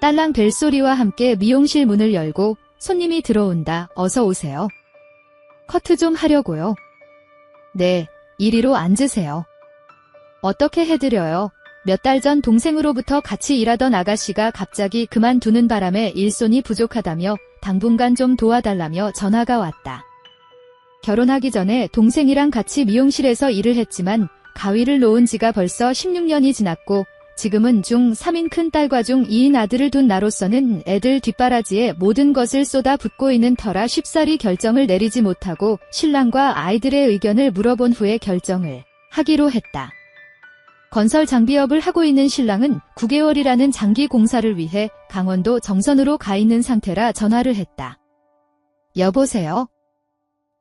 딸랑 벨소리와 함께 미용실 문을 열고 손님이 들어온다. 어서 오세요. 커트 좀 하려고요. 네, 이리로 앉으세요. 어떻게 해드려요? 몇 달 전 동생으로부터 같이 일하던 아가씨가 갑자기 그만두는 바람에 일손이 부족하다며 당분간 좀 도와달라며 전화가 왔다. 결혼하기 전에 동생이랑 같이 미용실에서 일을 했지만 가위를 놓은 지가 벌써 16년이 지났고 지금은 중3인 큰딸과 중2인 아들을 둔 나로서는 애들 뒷바라지에 모든 것을 쏟아 붓고 있는 터라 쉽사리 결정을 내리지 못하고 신랑과 아이들의 의견을 물어본 후에 결정을 하기로 했다. 건설 장비업을 하고 있는 신랑은 9개월이라는 장기 공사를 위해 강원도 정선으로 가 있는 상태라 전화를 했다. 여보세요?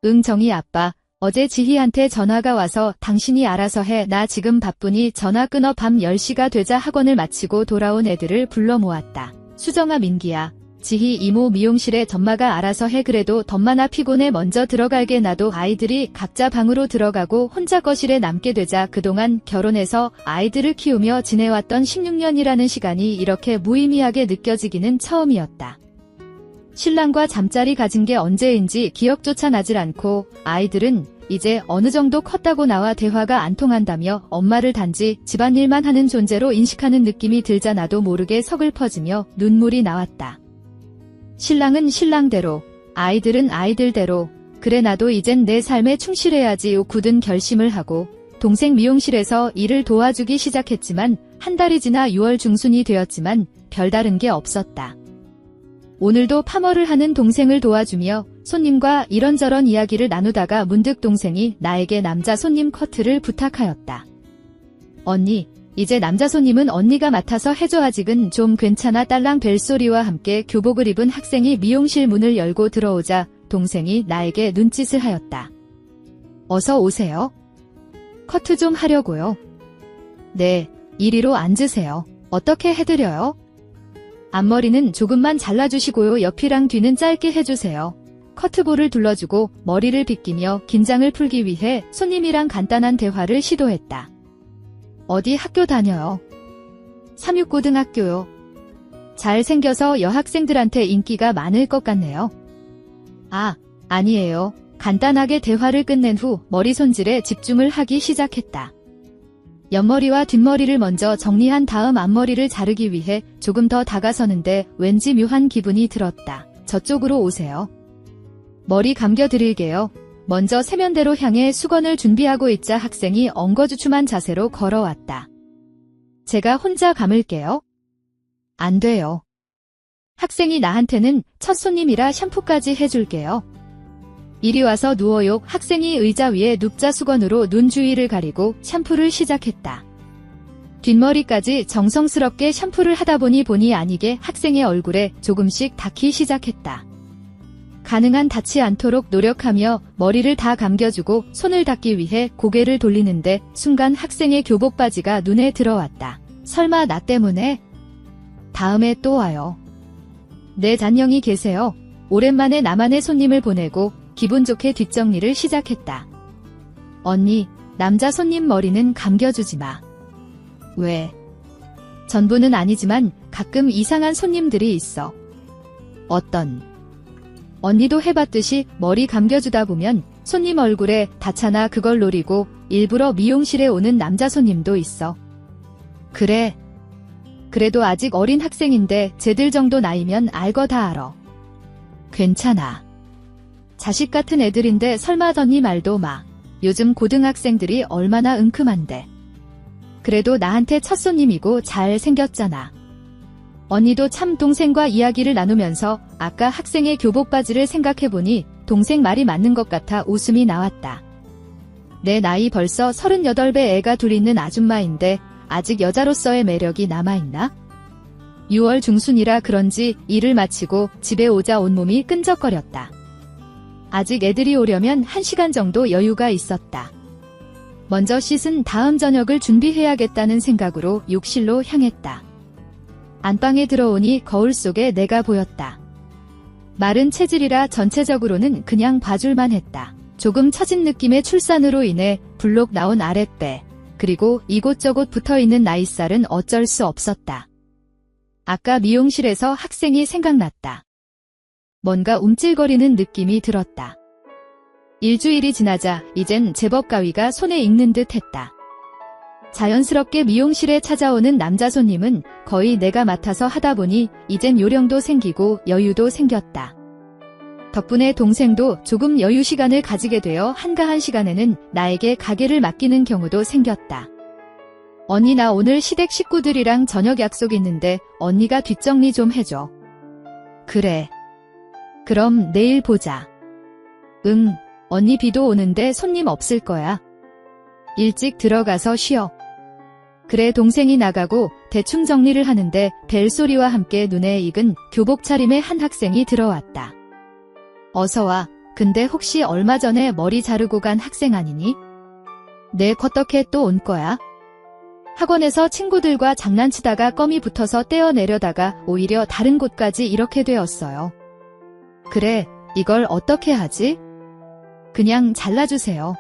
응, 정희 아빠. 어제 지희한테 전화가 와서 당신이 알아서 해. 나 지금 바쁘니 전화 끊어. 밤 10시가 되자 학원을 마치고 돌아온 애들을 불러 모았다. 수정아, 민기야. 지희 이모 미용실에 전마가 알아서 해. 그래도 덤마나 피곤해. 먼저 들어갈게. 나도 아이들이 각자 방으로 들어가고 혼자 거실에 남게 되자 그동안 결혼해서 아이들을 키우며 지내왔던 16년이라는 시간이 이렇게 무의미하게 느껴지기는 처음이었다. 신랑과 잠자리 가진 게 언제인지 기억조차 나질 않고 아이들은 이제 어느 정도 컸다고 나와 대화가 안 통한다며 엄마를 단지 집안일만 하는 존재로 인식하는 느낌이 들자 나도 모르게 서글퍼지며 눈물이 나왔다. 신랑은 신랑대로, 아이들은 아이들대로, 그래 나도 이젠 내 삶에 충실해야지 굳은 결심을 하고 동생 미용실에서 일을 도와주기 시작했지만 한 달이 지나 6월 중순이 되었지만 별다른 게 없었다. 오늘도 파머를 하는 동생을 도와주며 손님과 이런저런 이야기를 나누다가 문득 동생이 나에게 남자 손님 커트를 부탁하였다. 언니, 이제 남자 손님은 언니가 맡아서 해줘. 아직은 좀 괜찮아. 딸랑 벨소리와 함께 교복을 입은 학생이 미용실 문을 열고 들어오자 동생이 나에게 눈짓을 하였다. 어서 오세요. 커트 좀 하려고요. 네, 이리로 앉으세요. 어떻게 해드려요? 앞머리는 조금만 잘라주시고요. 옆이랑 뒤는 짧게 해주세요. 커트볼을 둘러주고 머리를 빗기며 긴장을 풀기 위해 손님이랑 간단한 대화를 시도했다. 어디 학교 다녀요? 삼육고등학교요. 잘생겨서 여학생들한테 인기가 많을 것 같네요. 아, 아니에요. 간단하게 대화를 끝낸 후 머리 손질에 집중을 하기 시작했다. 옆머리와 뒷머리를 먼저 정리한 다음 앞머리를 자르기 위해 조금 더 다가서는데 왠지 묘한 기분이 들었다. 저쪽으로 오세요. 머리 감겨드릴게요. 먼저 세면대로 향해 수건을 준비하고 있자 학생이 엉거주춤한 자세로 걸어왔다. 제가 혼자 감을게요. 안 돼요. 학생이 나한테는 첫 손님이라 샴푸까지 해줄게요. 이리 와서 누워요. 학생이 의자 위에 눕자 수건으로 눈 주위를 가리고 샴푸를 시작했다. 뒷머리까지 정성스럽게 샴푸를 하다 보니 아니게 학생의 얼굴에 조금씩 닿기 시작했다. 가능한 닿지 않도록 노력하며 머리를 다 감겨주고 손을 닦기 위해 고개를 돌리는데 순간 학생의 교복 바지가 눈에 들어왔다. 설마 나 때문에? 다음에 또 와요. 네, 안녕히 계세요. 오랜만에 나만의 손님을 보내고 기분 좋게 뒷정리를 시작했다. 언니, 남자 손님 머리는 감겨주지 마. 왜? 전부는 아니지만 가끔 이상한 손님들이 있어. 어떤? 언니도 해봤듯이 머리 감겨주다 보면 손님 얼굴에 닿잖아. 그걸 노리고 일부러 미용실에 오는 남자 손님도 있어. 그래. 그래도 아직 어린 학생인데 쟤들 정도 나이면 알거 다 알아. 괜찮아. 자식 같은 애들인데 설마 언니 말도 마. 요즘 고등학생들이 얼마나 은큼한데. 그래도 나한테 첫 손님이고 잘 생겼잖아. 언니도 참. 동생과 이야기를 나누면서 아까 학생의 교복 바지를 생각해보니 동생 말이 맞는 것 같아 웃음이 나왔다. 내 나이 벌써 38배 애가 둘 있는 아줌마인데 아직 여자로서의 매력이 남아있나? 6월 중순이라 그런지 일을 마치고 집에 오자 온몸이 끈적거렸다. 아직 애들이 오려면 1시간 정도 여유가 있었다. 먼저 씻은 다음 저녁을 준비해야겠다는 생각으로 욕실로 향했다. 안방에 들어오니 거울 속에 내가 보였다. 마른 체질이라 전체적으로는 그냥 봐줄만 했다. 조금 처진 느낌의 출산으로 인해 불록 나온 아랫배, 그리고 이곳저곳 붙어있는 나이살은 어쩔 수 없었다. 아까 미용실에서 학생이 생각났다. 뭔가 움찔거리는 느낌이 들었다. 일주일이 지나자 이젠 제법 가위가 손에 익는 듯 했다. 자연스럽게 미용실에 찾아오는 남자 손님은 거의 내가 맡아서 하다 보니 이젠 요령도 생기고 여유도 생겼다. 덕분에 동생도 조금 여유 시간을 가지게 되어 한가한 시간에는 나에게 가게를 맡기는 경우도 생겼다. 언니 나 오늘 시댁 식구들이랑 저녁 약속 있는데 언니가 뒷정리 좀 해줘. 그래. 그럼 내일 보자. 응, 언니 비도 오는데 손님 없을 거야. 일찍 들어가서 쉬어. 그래 동생이 나가고 대충 정리를 하는데 벨소리와 함께 눈에 익은 교복 차림의 한 학생이 들어왔다. 어서 와. 근데 혹시 얼마 전에 머리 자르고 간 학생 아니니? 네, 어떻게 또 온 거야? 학원에서 친구들과 장난치다가 껌이 붙어서 떼어내려다가 오히려 다른 곳까지 이렇게 되었어요. 그래, 이걸 어떻게 하지? 그냥 잘라주세요.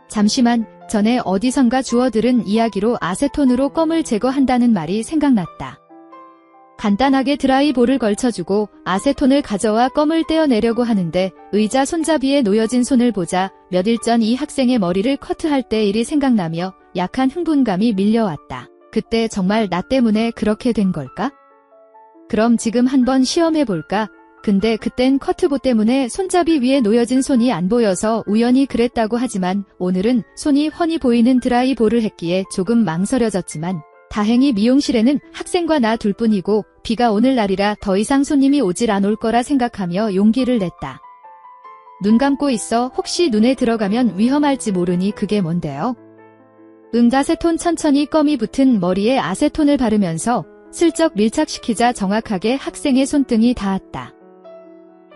잠시만, 전에 어디선가 주워들은 이야기로 아세톤으로 껌을 제거한다는 말이 생각났다. 간단하게 드라이볼을 걸쳐주고 아세톤을 가져와 껌을 떼어내려고 하는데 의자 손잡이에 놓여진 손을 보자 며칠 전 이 학생의 머리를 커트할 때 일이 생각나며 약한 흥분감이 밀려왔다. 그때 정말 나 때문에 그렇게 된 걸까? 그럼 지금 한번 시험해볼까? 근데 그땐 커트보 때문에 손잡이 위에 놓여진 손이 안 보여서 우연히 그랬다고 하지만 오늘은 손이 훤히 보이는 드라이볼을 했기에 조금 망설여졌지만 다행히 미용실에는 학생과 나 둘뿐이고 비가 오늘 날이라 더 이상 손님이 오질 않을 거라 생각하며 용기를 냈다. 눈 감고 있어. 혹시 눈에 들어가면 위험할지 모르니. 그게 뭔데요? 아세톤. 천천히 껌이 붙은 머리에 아세톤을 바르면서 슬쩍 밀착시키자 정확하게 학생의 손등이 닿았다.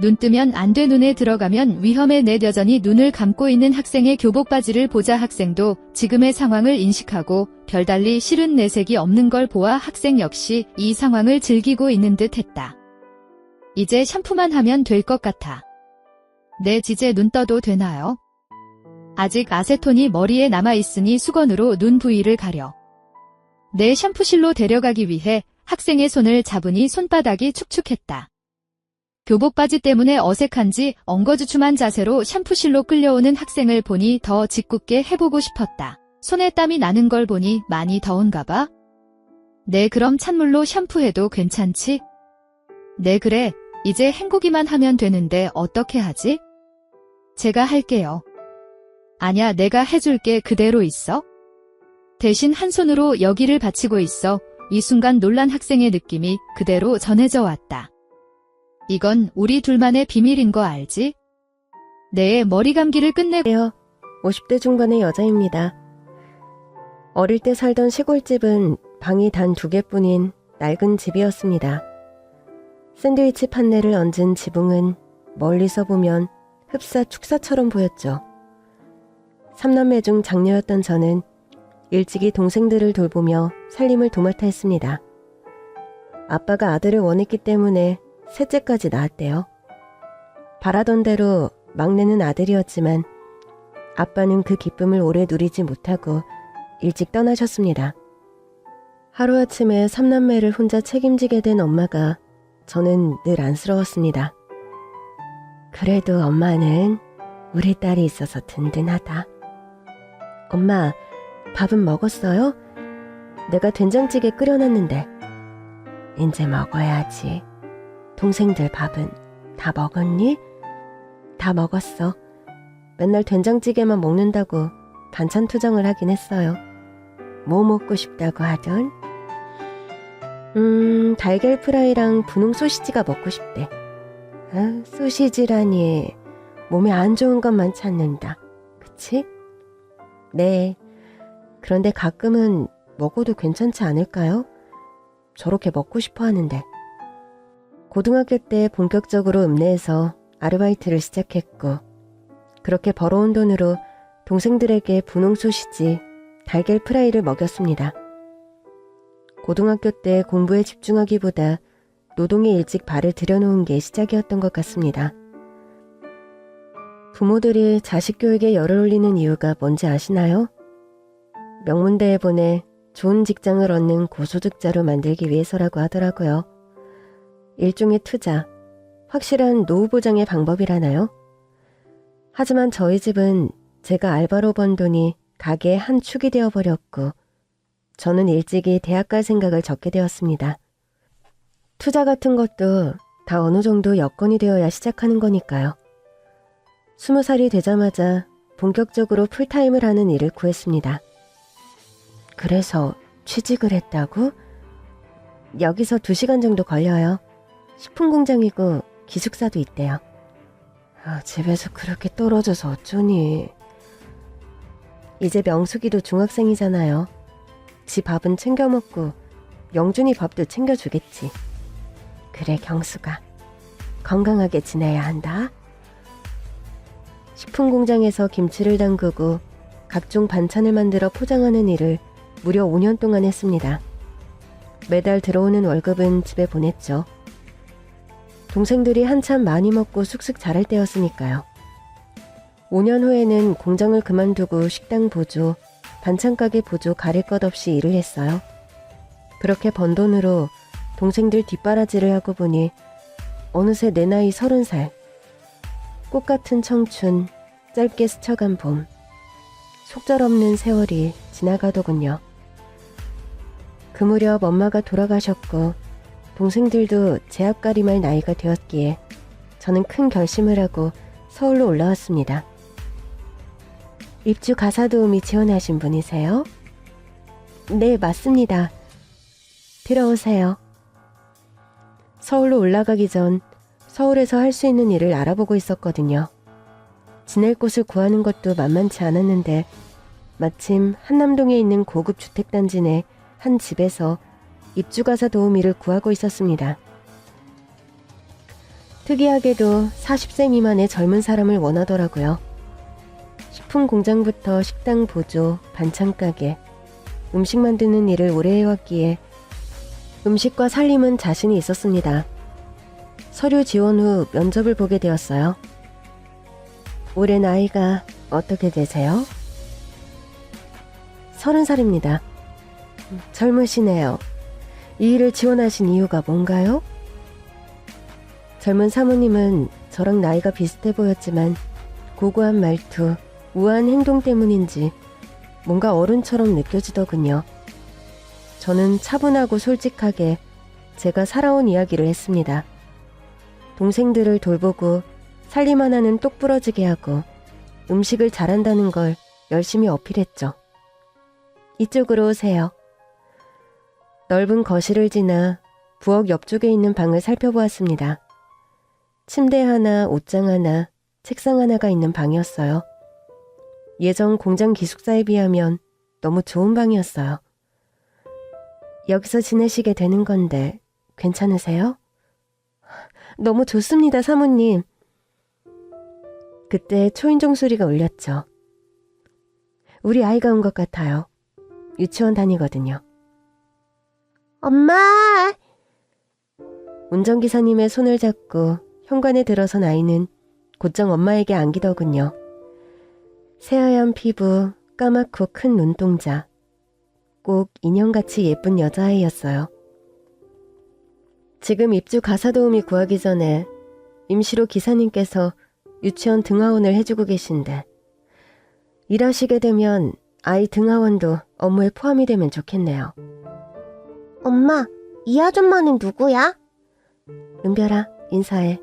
눈 뜨면 안 돼. 눈에 들어가면 위험해. 내 여전히 눈을 감고 있는 학생의 교복 바지를 보자 학생도 지금의 상황을 인식하고 별달리 싫은 내색이 없는 걸 보아 학생 역시 이 상황을 즐기고 있는 듯 했다. 이제 샴푸만 하면 될 것 같아. 네, 이제 눈 떠도 되나요? 아직 아세톤이 머리에 남아있으니 수건으로 눈 부위를 가려. 내 샴푸실로 데려가기 위해 학생의 손을 잡으니 손바닥이 축축했다. 교복 바지 때문에 어색한지 엉거주춤한 자세로 샴푸실로 끌려오는 학생을 보니 더 짓궂게 해보고 싶었다. 손에 땀이 나는 걸 보니 많이 더운가 봐? 네, 그럼 찬물로 샴푸해도 괜찮지? 네, 그래. 이제 헹구기만 하면 되는데 어떻게 하지? 제가 할게요. 아냐, 내가 해줄게. 그대로 있어. 대신 한 손으로 여기를 받치고 있어. 이 순간 놀란 학생의 느낌이 그대로 전해져 왔다. 이건 우리 둘만의 비밀인 거 알지? 내 머리 감기를 끝내고요. 50대 중반의 여자입니다. 어릴 때 살던 시골집은 방이 단 2개뿐인 낡은 집이었습니다. 샌드위치 판넬을 얹은 지붕은 멀리서 보면 흡사 축사처럼 보였죠. 3남매 중 장녀였던 저는 일찍이 동생들을 돌보며 살림을 도맡아 했습니다. 아빠가 아들을 원했기 때문에 셋째까지 낳았대요. 바라던 대로 막내는 아들이었지만 아빠는 그 기쁨을 오래 누리지 못하고 일찍 떠나셨습니다. 하루아침에 3남매를 혼자 책임지게 된 엄마가 저는 늘 안쓰러웠습니다. 그래도 엄마는 우리 딸이 있어서 든든하다. 엄마, 밥은 먹었어요? 내가 된장찌개 끓여놨는데. 이제 먹어야지. 동생들 밥은 다 먹었니? 다 먹었어. 맨날 된장찌개만 먹는다고 반찬 투정을 하긴 했어요. 뭐 먹고 싶다고 하던? 달걀 프라이랑 분홍 소시지가 먹고 싶대. 아, 소시지라니 몸에 안 좋은 것만 찾는다. 그치? 네. 그런데 가끔은 먹어도 괜찮지 않을까요? 저렇게 먹고 싶어 하는데. 고등학교 때 본격적으로 읍내에서 아르바이트를 시작했고 그렇게 벌어온 돈으로 동생들에게 분홍 소시지, 달걀 프라이를 먹였습니다. 고등학교 때 공부에 집중하기보다 노동에 일찍 발을 들여놓은 게 시작이었던 것 같습니다. 부모들이 자식 교육에 열을 올리는 이유가 뭔지 아시나요? 명문대에 보내 좋은 직장을 얻는 고소득자로 만들기 위해서라고 하더라고요. 일종의 투자, 확실한 노후 보장의 방법이라나요? 하지만 저희 집은 제가 알바로 번 돈이 가게의 한 축이 되어버렸고 저는 일찍이 대학 갈 생각을 접게 되었습니다. 투자 같은 것도 다 어느 정도 여건이 되어야 시작하는 거니까요. 20살이 되자마자 본격적으로 풀타임을 하는 일을 구했습니다. 그래서 취직을 했다고? 여기서 2시간 정도 걸려요. 식품 공장이고 기숙사도 있대요. 집에서 그렇게 떨어져서 어쩌니. 이제 명숙이도 중학생이잖아요. 지 밥은 챙겨 먹고 영준이 밥도 챙겨주겠지. 그래, 경수가. 건강하게 지내야 한다. 식품 공장에서 김치를 담그고 각종 반찬을 만들어 포장하는 일을 무려 5년 동안 했습니다. 매달 들어오는 월급은 집에 보냈죠. 동생들이 한참 많이 먹고 쑥쑥 자랄 때였으니까요. 5년 후에는 공장을 그만두고 식당 보조, 반찬가게 보조 가릴 것 없이 일을 했어요. 그렇게 번 돈으로 동생들 뒷바라지를 하고 보니 어느새 내 나이 30살. 꽃같은 청춘, 짧게 스쳐간 봄. 속절없는 세월이 지나가더군요. 그 무렵 엄마가 돌아가셨고 동생들도 재학가림할 나이가 되었기에 저는 큰 결심을 하고 서울로 올라왔습니다. 입주 가사 도우미 지원하신 분이세요? 네, 맞습니다. 들어오세요. 서울로 올라가기 전 서울에서 할 수 있는 일을 알아보고 있었거든요. 지낼 곳을 구하는 것도 만만치 않았는데 마침 한남동에 있는 고급 주택단지 내 한 집에서 입주가사 도우미를 구하고 있었습니다. 특이하게도 40세 미만의 젊은 사람을 원하더라고요. 식품 공장부터 식당 보조, 반찬가게, 음식 만드는 일을 오래 해왔기에 음식과 살림은 자신이 있었습니다. 서류 지원 후 면접을 보게 되었어요. 올해 나이가 어떻게 되세요? 30살입니다. 젊으시네요. 이 일을 지원하신 이유가 뭔가요? 젊은 사모님은 저랑 나이가 비슷해 보였지만 고고한 말투, 우아한 행동 때문인지 뭔가 어른처럼 느껴지더군요. 저는 차분하고 솔직하게 제가 살아온 이야기를 했습니다. 동생들을 돌보고 살림 하나는 똑부러지게 하고 음식을 잘한다는 걸 열심히 어필했죠. 이쪽으로 오세요. 넓은 거실을 지나 부엌 옆쪽에 있는 방을 살펴보았습니다. 침대 하나, 옷장 하나, 책상 하나가 있는 방이었어요. 예전 공장 기숙사에 비하면 너무 좋은 방이었어요. 여기서 지내시게 되는 건데 괜찮으세요? 너무 좋습니다, 사모님. 그때 초인종 소리가 울렸죠. 우리 아이가 온 것 같아요. 유치원 다니거든요. 엄마! 운전기사님의 손을 잡고 현관에 들어선 아이는 곧장 엄마에게 안기더군요. 새하얀 피부, 까맣고 큰 눈동자. 꼭 인형같이 예쁜 여자아이였어요. 지금 입주 가사도우미 구하기 전에 임시로 기사님께서 유치원 등하원을 해주고 계신데 일하시게 되면 아이 등하원도 업무에 포함이 되면 좋겠네요. 엄마, 이 아줌마는 누구야? 은별아, 인사해.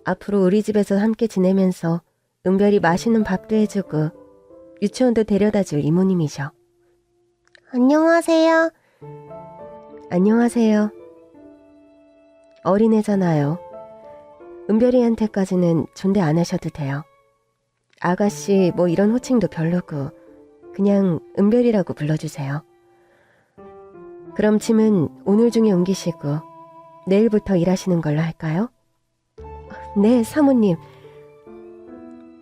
앞으로 우리 집에서 함께 지내면서 은별이 맛있는 밥도 해주고 유치원도 데려다줄 이모님이셔. 안녕하세요. 안녕하세요. 어린애잖아요. 은별이한테까지는 존대 안 하셔도 돼요. 아가씨 뭐 이런 호칭도 별로고 그냥 은별이라고 불러주세요. 그럼 짐은 오늘 중에 옮기시고 내일부터 일하시는 걸로 할까요? 네, 사모님.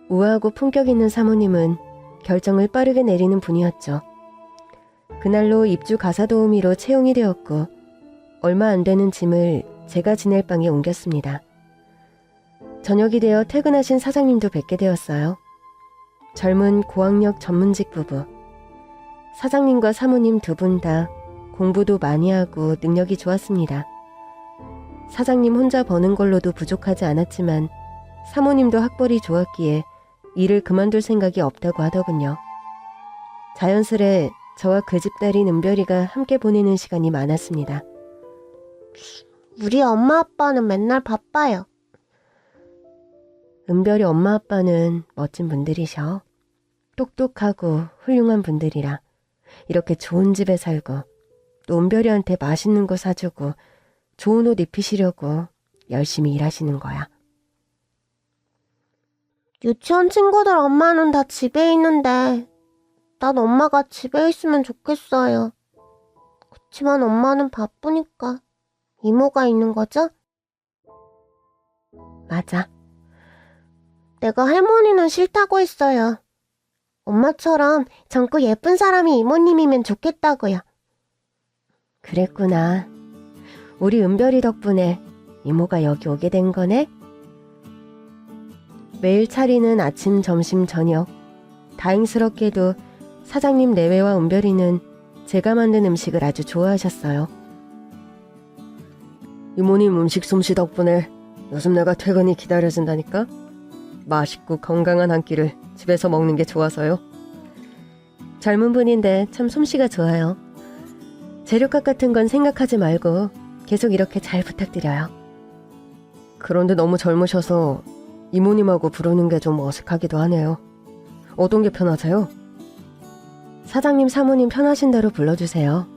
우아하고 품격 있는 사모님은 결정을 빠르게 내리는 분이었죠. 그날로 입주 가사도우미로 채용이 되었고 얼마 안 되는 짐을 제가 지낼 방에 옮겼습니다. 저녁이 되어 퇴근하신 사장님도 뵙게 되었어요. 젊은 고학력 전문직 부부. 사장님과 사모님 두 분 다 공부도 많이 하고 능력이 좋았습니다. 사장님 혼자 버는 걸로도 부족하지 않았지만 사모님도 학벌이 좋았기에 일을 그만둘 생각이 없다고 하더군요. 자연스레 저와 그 집 딸인 은별이가 함께 보내는 시간이 많았습니다. 우리 엄마 아빠는 맨날 바빠요. 은별이 엄마 아빠는 멋진 분들이셔. 똑똑하고 훌륭한 분들이라 이렇게 좋은 집에 살고 또 은별이한테 맛있는 거 사주고 좋은 옷 입히시려고 열심히 일하시는 거야. 유치원 친구들 엄마는 다 집에 있는데 난 엄마가 집에 있으면 좋겠어요. 그치만 엄마는 바쁘니까 이모가 있는 거죠? 맞아. 내가 할머니는 싫다고 했어요. 엄마처럼 젊고 예쁜 사람이 이모님이면 좋겠다고요. 그랬구나. 우리 은별이 덕분에 이모가 여기 오게 된 거네? 매일 차리는 아침, 점심, 저녁. 다행스럽게도 사장님 내외와 은별이는 제가 만든 음식을 아주 좋아하셨어요. 이모님 음식 솜씨 덕분에 요즘 내가 퇴근이 기다려진다니까? 맛있고 건강한 한 끼를 집에서 먹는 게 좋아서요. 젊은 분인데 참 솜씨가 좋아요. 재료값 같은 건 생각하지 말고 계속 이렇게 잘 부탁드려요. 그런데 너무 젊으셔서 이모님하고 부르는 게 좀 어색하기도 하네요. 어떤 게 편하세요? 사장님, 사모님 편하신 대로 불러주세요.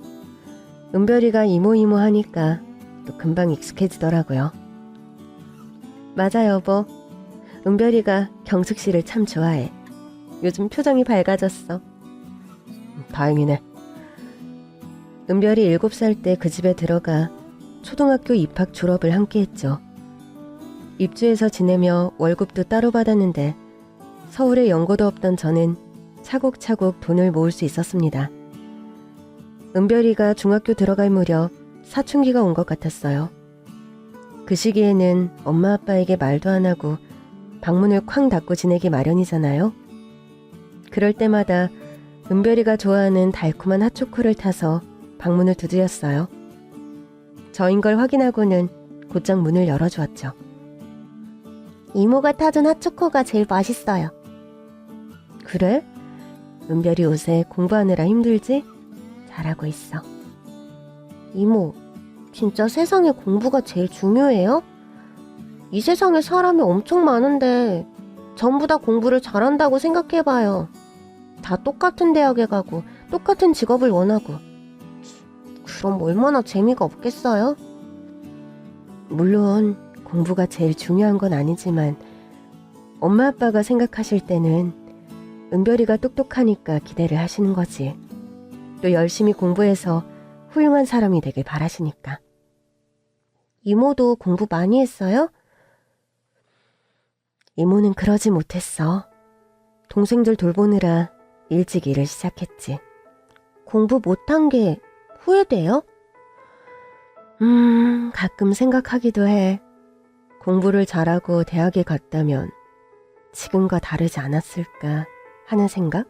은별이가 이모 하니까 또 금방 익숙해지더라고요. 맞아 여보. 은별이가 경숙 씨를 참 좋아해. 요즘 표정이 밝아졌어. 다행이네. 은별이 7살 때 그 집에 들어가 초등학교 입학 졸업을 함께 했죠. 입주해서 지내며 월급도 따로 받았는데 서울에 연고도 없던 저는 차곡차곡 돈을 모을 수 있었습니다. 은별이가 중학교 들어갈 무렵 사춘기가 온 것 같았어요. 그 시기에는 엄마 아빠에게 말도 안 하고 방문을 쾅 닫고 지내기 마련이잖아요. 그럴 때마다 은별이가 좋아하는 달콤한 핫초코를 타서 방문을 두드렸어요. 저인 걸 확인하고는 곧장 문을 열어주었죠. 이모가 타준 핫초코가 제일 맛있어요. 그래? 은별이 요새 공부하느라 힘들지? 잘하고 있어. 이모, 진짜 세상에 공부가 제일 중요해요? 이 세상에 사람이 엄청 많은데 전부 다 공부를 잘한다고 생각해봐요. 다 똑같은 대학에 가고 똑같은 직업을 원하고. 그럼 얼마나 재미가 없겠어요? 물론 공부가 제일 중요한 건 아니지만 엄마 아빠가 생각하실 때는 은별이가 똑똑하니까 기대를 하시는 거지. 또 열심히 공부해서 훌륭한 사람이 되길 바라시니까. 이모도 공부 많이 했어요? 이모는 그러지 못했어. 동생들 돌보느라 일찍 일을 시작했지. 공부 못한 게 후회돼요? 가끔 생각하기도 해. 공부를 잘하고 대학에 갔다면 지금과 다르지 않았을까 하는 생각?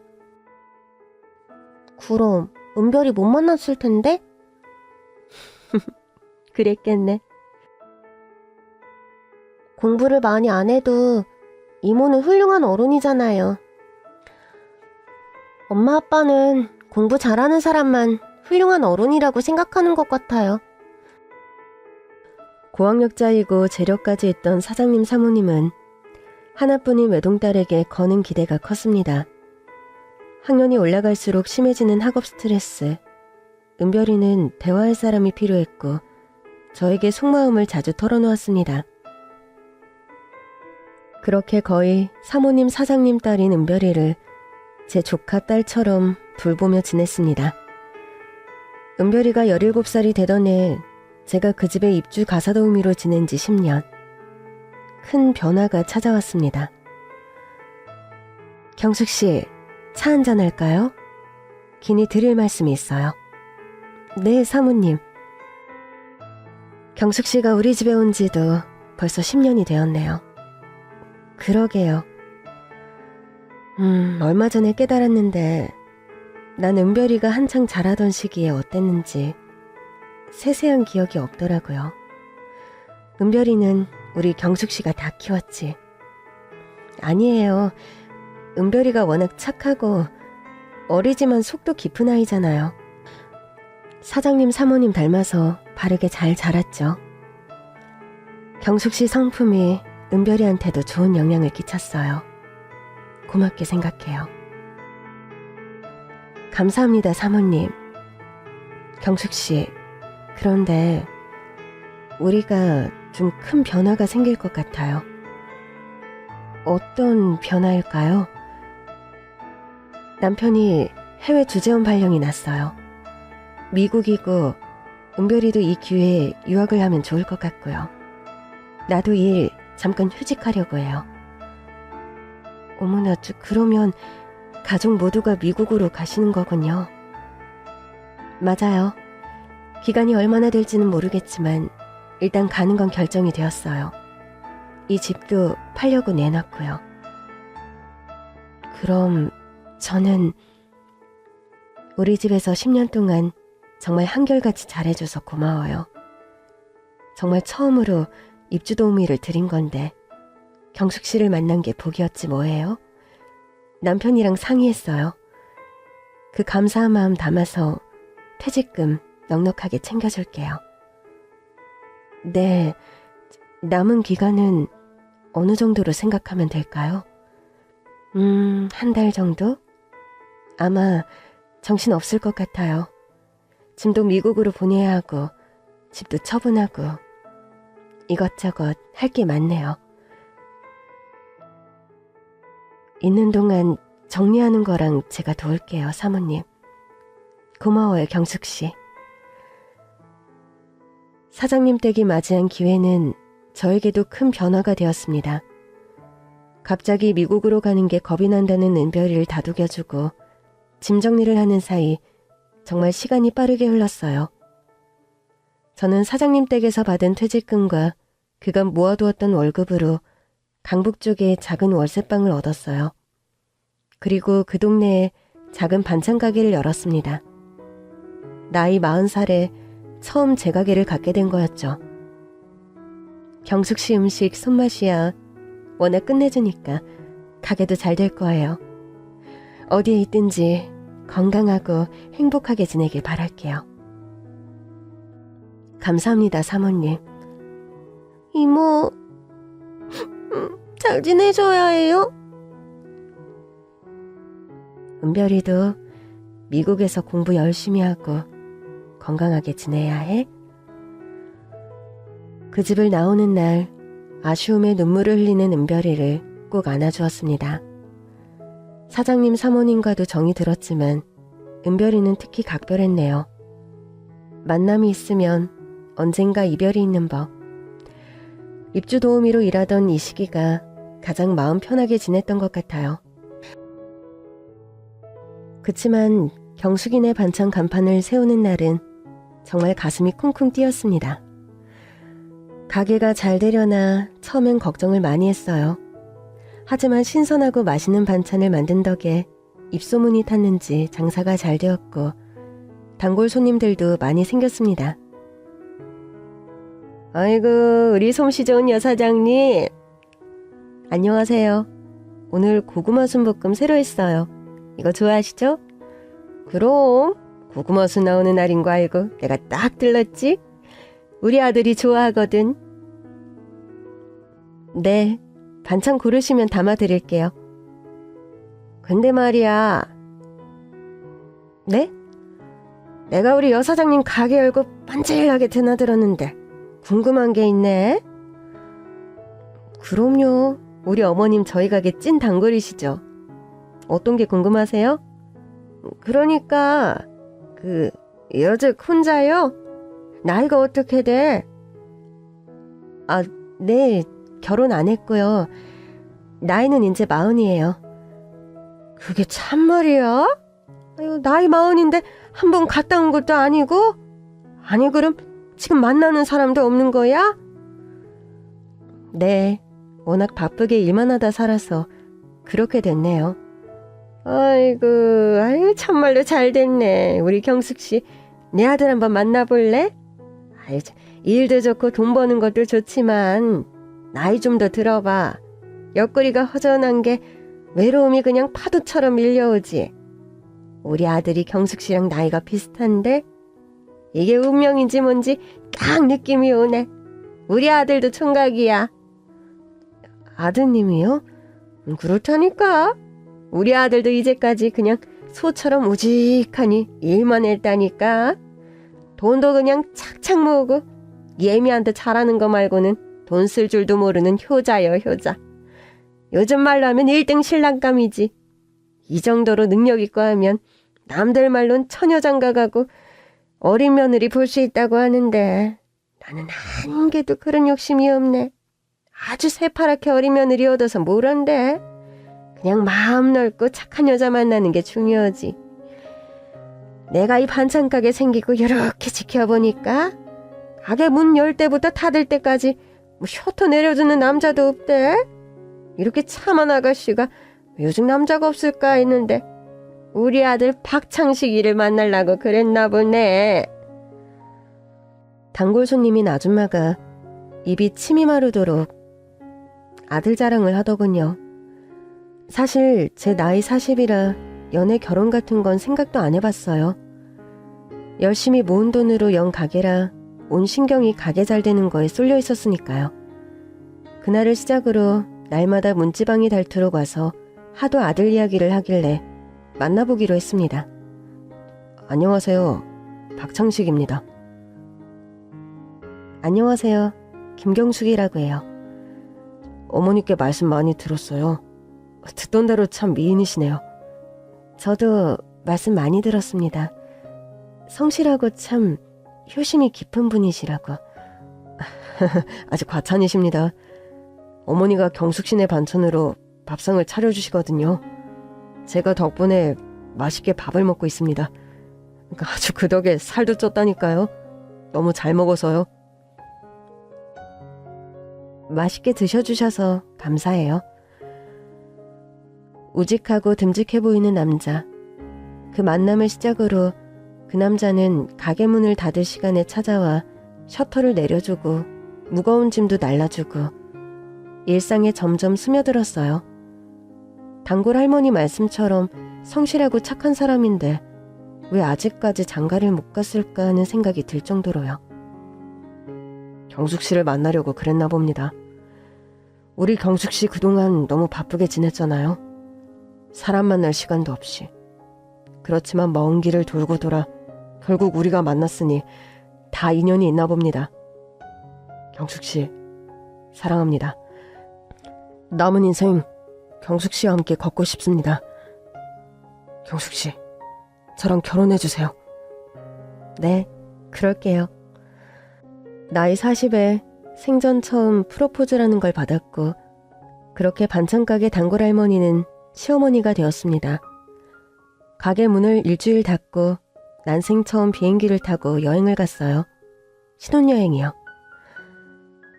그럼 은별이 못 만났을 텐데? 그랬겠네. 공부를 많이 안 해도 이모는 훌륭한 어른이잖아요. 엄마 아빠는 공부 잘하는 사람만 훌륭한 어른이라고 생각하는 것 같아요. 고학력자이고 재력까지 있던 사장님 사모님은 하나뿐인 외동딸에게 거는 기대가 컸습니다. 학년이 올라갈수록 심해지는 학업 스트레스. 은별이는 대화할 사람이 필요했고 저에게 속마음을 자주 털어놓았습니다. 그렇게 거의 사모님 사장님 딸인 은별이를 제 조카 딸처럼 돌보며 지냈습니다. 은별이가 17살이 되던 해 제가 그 집에 입주 가사도우미로 지낸 지 10년. 큰 변화가 찾아왔습니다. 경숙 씨, 차 한잔 할까요? 긴히 드릴 말씀이 있어요. 네, 사모님. 경숙 씨가 우리 집에 온 지도 벌써 10년이 되었네요. 그러게요. 얼마 전에 깨달았는데 난 은별이가 한창 자라던 시기에 어땠는지 세세한 기억이 없더라고요. 은별이는 우리 경숙 씨가 다 키웠지. 아니에요. 은별이가 워낙 착하고 어리지만 속도 깊은 아이잖아요. 사장님 사모님 닮아서 바르게 잘 자랐죠. 경숙 씨 성품이 은별이한테도 좋은 영향을 끼쳤어요. 고맙게 생각해요. 감사합니다, 사모님. 경숙 씨, 그런데 우리가 좀 큰 변화가 생길 것 같아요. 어떤 변화일까요? 남편이 해외 주재원 발령이 났어요. 미국이고 은별이도 이 기회에 유학을 하면 좋을 것 같고요. 나도 일 잠깐 휴직하려고 해요. 어머나, 그러면 가족 모두가 미국으로 가시는 거군요. 맞아요. 기간이 얼마나 될지는 모르겠지만 일단 가는 건 결정이 되었어요. 이 집도 팔려고 내놨고요. 그럼 저는 우리 집에서 10년 동안 정말 한결같이 잘해줘서 고마워요. 정말 처음으로 입주 도우미를 드린 건데 경숙 씨를 만난 게 복이었지 뭐예요? 남편이랑 상의했어요. 그 감사한 마음 담아서 퇴직금 넉넉하게 챙겨줄게요. 네, 남은 기간은 어느 정도로 생각하면 될까요? 한 달 정도? 아마 정신 없을 것 같아요. 짐도 미국으로 보내야 하고 집도 처분하고 이것저것 할 게 많네요. 있는 동안 정리하는 거랑 제가 도울게요, 사모님. 고마워요, 경숙 씨. 사장님 댁이 맞이한 기회는 저에게도 큰 변화가 되었습니다. 갑자기 미국으로 가는 게 겁이 난다는 은별이를 다독여주고 짐 정리를 하는 사이 정말 시간이 빠르게 흘렀어요. 저는 사장님 댁에서 받은 퇴직금과 그간 모아두었던 월급으로 강북 쪽에 작은 월세방을 얻었어요. 그리고 그 동네에 작은 반찬 가게를 열었습니다. 나이 40살에 처음 제 가게를 갖게 된 거였죠. 경숙 씨 음식 손맛이야 워낙 끝내주니까 가게도 잘 될 거예요. 어디에 있든지 건강하고 행복하게 지내길 바랄게요. 감사합니다, 사모님. 이모, 잘 지내셔야 해요? 은별이도 미국에서 공부 열심히 하고 건강하게 지내야 해. 그 집을 나오는 날 아쉬움에 눈물을 흘리는 은별이를 꼭 안아주었습니다. 사장님 사모님과도 정이 들었지만 은별이는 특히 각별했네요. 만남이 있으면 언젠가 이별이 있는 법. 입주 도우미로 일하던 이 시기가 가장 마음 편하게 지냈던 것 같아요. 그치만 경숙이네 반찬 간판을 세우는 날은 정말 가슴이 쿵쿵 뛰었습니다. 가게가 잘 되려나 처음엔 걱정을 많이 했어요. 하지만 신선하고 맛있는 반찬을 만든 덕에 입소문이 탔는지 장사가 잘 되었고 단골 손님들도 많이 생겼습니다. 아이고, 우리 솜씨 좋은 여사장님. 안녕하세요. 오늘 고구마 순볶음 새로 했어요. 이거 좋아하시죠? 그럼 고구마 순 나오는 날인 거 알고 내가 딱 들렀지? 우리 아들이 좋아하거든. 네, 반찬 고르시면 담아드릴게요. 근데 말이야. 네? 내가 우리 여사장님 가게 열고 반질하게 드나들었는데 궁금한 게 있네. 그럼요. 우리 어머님 저희 가게 찐 단골이시죠. 어떤 게 궁금하세요? 그러니까 여직 혼자요? 나이가 어떻게 돼? 아, 네, 결혼 안 했고요. 나이는 이제 40이에요. 그게 참말이야? 아유, 나이 40인데 한 번 갔다 온 것도 아니고? 아니, 그럼 지금 만나는 사람도 없는 거야? 네, 워낙 바쁘게 일만 하다 살아서 그렇게 됐네요. 아이고, 참말로 잘 됐네. 우리 경숙 씨, 내 아들 한번 만나볼래? 아유, 일도 좋고 돈 버는 것도 좋지만 나이 좀 더 들어봐. 옆구리가 허전한 게 외로움이 그냥 파도처럼 밀려오지. 우리 아들이 경숙 씨랑 나이가 비슷한데 이게 운명인지 뭔지 딱 느낌이 오네. 우리 아들도 총각이야. 아드님이요? 그렇다니까. 우리 아들도 이제까지 그냥 소처럼 우직하니 일만 했다니까. 돈도 그냥 착착 모으고 예미한테 잘하는 거 말고는 돈 쓸 줄도 모르는 효자요, 효자. 요즘 말로 하면 1등 신랑감이지. 이 정도로 능력 있고 하면 남들 말론 처녀장가가고 어린 며느리 볼 수 있다고 하는데 나는 한 개도 그런 욕심이 없네. 아주 새파랗게 어린 며느리 얻어서 뭐란데. 그냥 마음 넓고 착한 여자 만나는 게 중요하지. 내가 이 반찬가게 생기고 이렇게 지켜보니까 가게 문 열 때부터 닫을 때까지 셔터 내려주는 남자도 없대. 이렇게 참한 아가씨가 요즘 남자가 없을까 했는데 우리 아들 박창식이를 만나려고 그랬나 보네. 단골 손님인 아줌마가 입이 침이 마르도록 아들 자랑을 하더군요. 사실 제 나이 40이라 연애 결혼 같은 건 생각도 안 해봤어요. 열심히 모은 돈으로 연 가게라 온 신경이 가게 잘 되는 거에 쏠려 있었으니까요. 그날을 시작으로 날마다 문지방이 닳도록 와서 하도 아들 이야기를 하길래 만나보기로 했습니다. 안녕하세요. 박창식입니다. 안녕하세요. 김경숙이라고 해요. 어머니께 말씀 많이 들었어요. 듣던 대로 참 미인이시네요. 저도 말씀 많이 들었습니다. 성실하고 참 효심이 깊은 분이시라고. 아직 과찬이십니다. 어머니가 경숙씨네 반찬으로 밥상을 차려주시거든요. 제가 덕분에 맛있게 밥을 먹고 있습니다. 아주 그 덕에 살도 쪘다니까요. 너무 잘 먹어서요. 맛있게 드셔주셔서 감사해요. 우직하고 듬직해 보이는 남자. 그 만남을 시작으로 그 남자는 가게 문을 닫을 시간에 찾아와 셔터를 내려주고 무거운 짐도 날라주고 일상에 점점 스며들었어요. 단골 할머니 말씀처럼 성실하고 착한 사람인데 왜 아직까지 장가를 못 갔을까 하는 생각이 들 정도로요. 경숙 씨를 만나려고 그랬나 봅니다. 우리 경숙 씨 그동안 너무 바쁘게 지냈잖아요. 사람 만날 시간도 없이. 그렇지만 먼 길을 돌고 돌아 결국 우리가 만났으니 다 인연이 있나 봅니다. 경숙 씨, 사랑합니다. 남은 인생 경숙 씨와 함께 걷고 싶습니다. 경숙 씨, 저랑 결혼해주세요. 네, 그럴게요. 나이 40에 생전 처음 프로포즈라는 걸 받았고 그렇게 반찬가게 단골 할머니는 시어머니가 되었습니다. 가게 문을 일주일 닫고 난생 처음 비행기를 타고 여행을 갔어요. 신혼여행이요.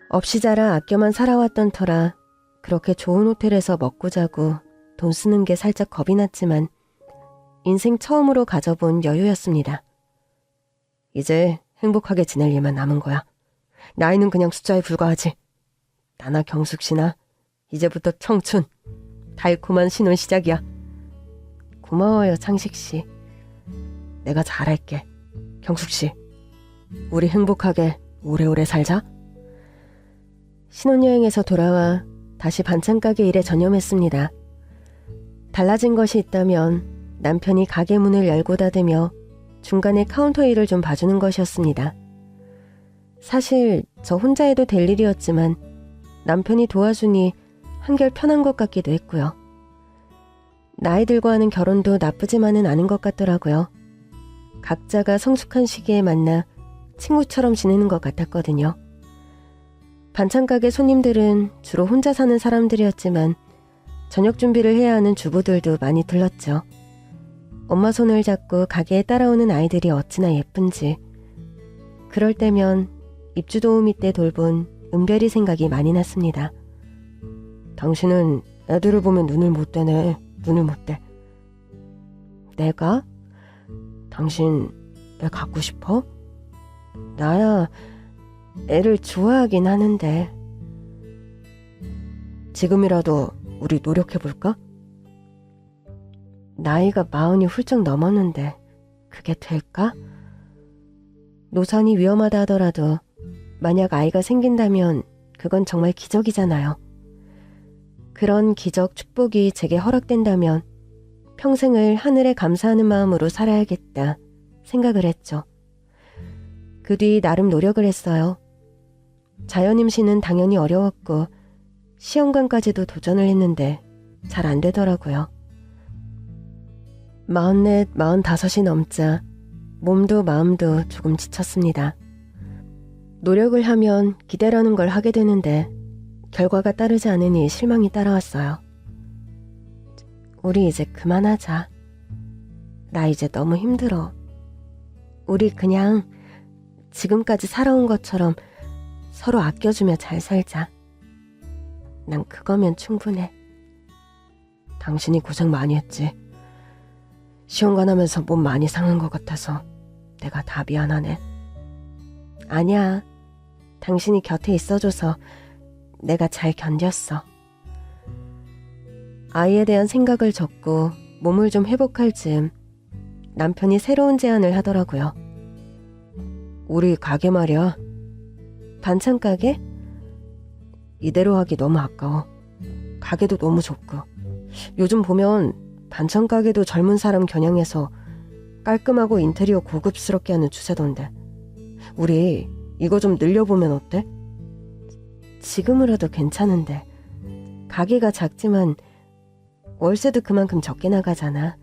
없이 자라 아껴만 살아왔던 터라 그렇게 좋은 호텔에서 먹고 자고 돈 쓰는 게 살짝 겁이 났지만 인생 처음으로 가져본 여유였습니다. 이제 행복하게 지낼 일만 남은 거야. 나이는 그냥 숫자에 불과하지. 나나 경숙 씨나 이제부터 청춘, 달콤한 신혼 시작이야. 고마워요, 창식 씨. 내가 잘할게. 경숙 씨, 우리 행복하게 오래오래 살자. 신혼여행에서 돌아와 다시 반찬가게 일에 전념했습니다. 달라진 것이 있다면 남편이 가게 문을 열고 닫으며 중간에 카운터 일을 좀 봐주는 것이었습니다. 사실 저 혼자 해도 될 일이었지만 남편이 도와주니 한결 편한 것 같기도 했고요. 나이 들고 하는 결혼도 나쁘지만은 않은 것 같더라고요. 각자가 성숙한 시기에 만나 친구처럼 지내는 것 같았거든요. 반찬가게 손님들은 주로 혼자 사는 사람들이었지만 저녁 준비를 해야 하는 주부들도 많이 들렀죠. 엄마 손을 잡고 가게에 따라오는 아이들이 어찌나 예쁜지. 그럴 때면 입주 도우미 때 돌본 은별이 생각이 많이 났습니다. 당신은 애들을 보면 눈을 못 떼네. 눈을 못 떼. 내가? 당신 애 갖고 싶어? 나야 애를 좋아하긴 하는데. 지금이라도 우리 노력해볼까? 나이가 40이 훌쩍 넘었는데 그게 될까? 노산이 위험하다 하더라도 만약 아이가 생긴다면 그건 정말 기적이잖아요. 그런 기적 축복이 제게 허락된다면 평생을 하늘에 감사하는 마음으로 살아야겠다 생각을 했죠. 그 뒤 나름 노력을 했어요. 자연임신은 당연히 어려웠고 시험관까지도 도전을 했는데 잘 안 되더라고요. 44, 45이 넘자 몸도 마음도 조금 지쳤습니다. 노력을 하면 기대라는 걸 하게 되는데 결과가 따르지 않으니 실망이 따라왔어요. 우리 이제 그만하자. 나 이제 너무 힘들어. 우리 그냥 지금까지 살아온 것처럼 서로 아껴주며 잘 살자. 난 그거면 충분해. 당신이 고생 많이 했지. 시험관 하면서 몸 많이 상한 것 같아서 내가 다 미안하네. 아니야. 당신이 곁에 있어줘서 내가 잘 견뎠어. 아이에 대한 생각을 접고 몸을 좀 회복할 즈음 남편이 새로운 제안을 하더라고요. 우리 가게 말이야. 반찬 가게? 이대로 하기 너무 아까워. 가게도 너무 좁고. 요즘 보면 반찬 가게도 젊은 사람 겨냥해서 깔끔하고 인테리어 고급스럽게 하는 추세던데. 우리 이거 좀 늘려보면 어때? 지금으로도 괜찮은데. 가게가 작지만 월세도 그만큼 적게 나가잖아.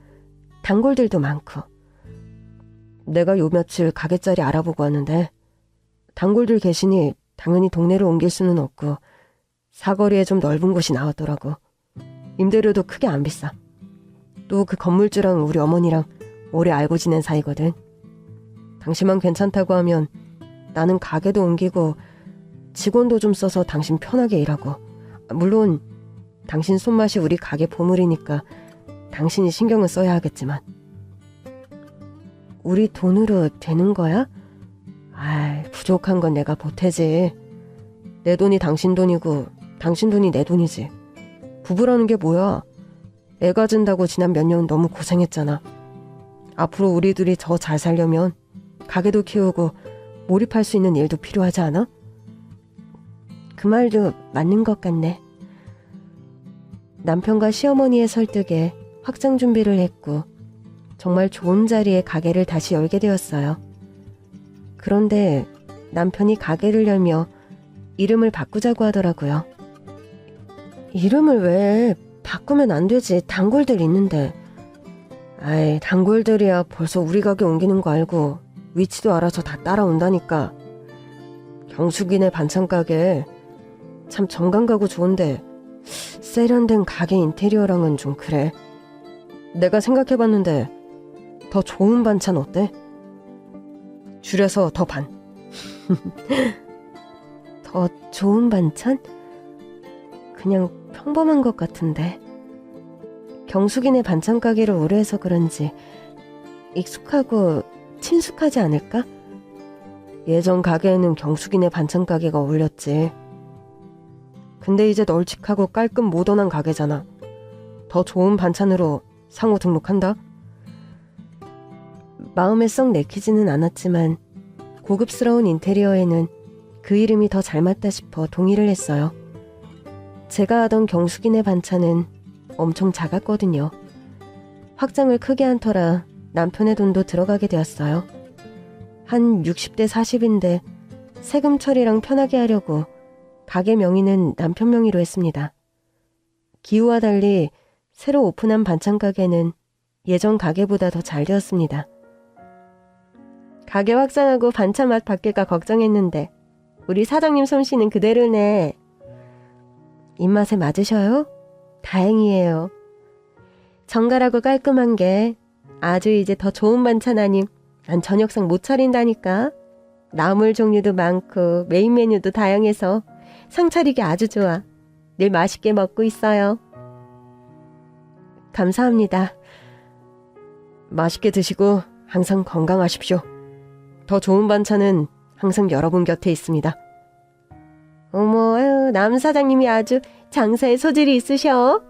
단골들도 많고. 내가 요 며칠 가게 자리 알아보고 왔는데 단골들 계시니 당연히 동네로 옮길 수는 없고 사거리에 좀 넓은 곳이 나왔더라고. 임대료도 크게 안 비싸. 또 그 건물주랑 우리 어머니랑 오래 알고 지낸 사이거든. 당신만 괜찮다고 하면 나는 가게도 옮기고 직원도 좀 써서 당신 편하게 일하고. 물론 당신 손맛이 우리 가게 보물이니까 당신이 신경을 써야 하겠지만. 우리 돈으로 되는 거야? 부족한 건 내가 보태지. 내 돈이 당신 돈이고 당신 돈이 내 돈이지. 부부라는 게 뭐야? 애 가진다고 지난 몇 년 너무 고생했잖아. 앞으로 우리 둘이 더 잘 살려면 가게도 키우고 몰입할 수 있는 일도 필요하지 않아? 그 말도 맞는 것 같네. 남편과 시어머니의 설득에 확장 준비를 했고 정말 좋은 자리에 가게를 다시 열게 되었어요. 그런데 남편이 가게를 열며 이름을 바꾸자고 하더라고요. 이름을 왜? 바꾸면 안 되지. 단골들 있는데. 단골들이야 벌써 우리 가게 옮기는 거 알고 위치도 알아서 다 따라온다니까. 경숙이네 반찬 가게 참 정감 가고 좋은데 세련된 가게 인테리어랑은 좀 그래. 내가 생각해봤는데 더 좋은 반찬 어때? 줄여서 더 반. 더 좋은 반찬? 그냥 평범한 것 같은데. 경숙이네 반찬 가게를 오래 해서 그런지 익숙하고 친숙하지 않을까? 예전 가게에는 경숙이네 반찬 가게가 어울렸지. 근데 이제 널찍하고 깔끔 모던한 가게잖아. 더 좋은 반찬으로 상호 등록한다. 마음에 썩 내키지는 않았지만 고급스러운 인테리어에는 그 이름이 더 잘 맞다 싶어 동의를 했어요. 제가 하던 경숙이네 반찬은 엄청 작았거든요. 확장을 크게 한 터라 남편의 돈도 들어가게 되었어요. 한 60대 40인데 세금 처리랑 편하게 하려고 가게 명의는 남편 명의로 했습니다. 기후와 달리 새로 오픈한 반찬 가게는 예전 가게보다 더 잘 되었습니다. 가게 확장하고 반찬 맛 바뀔까 걱정했는데 우리 사장님 솜씨는 그대로네. 입맛에 맞으셔요? 다행이에요. 정갈하고 깔끔한 게 아주 이제 더 좋은 반찬 아님 난 저녁상 못 차린다니까. 나물 종류도 많고 메인 메뉴도 다양해서 상 차리기 아주 좋아. 늘 맛있게 먹고 있어요. 감사합니다. 맛있게 드시고 항상 건강하십시오. 더 좋은 반찬은 항상 여러분 곁에 있습니다. 어머, 아유, 남 사장님이 아주 장사에 소질이 있으셔.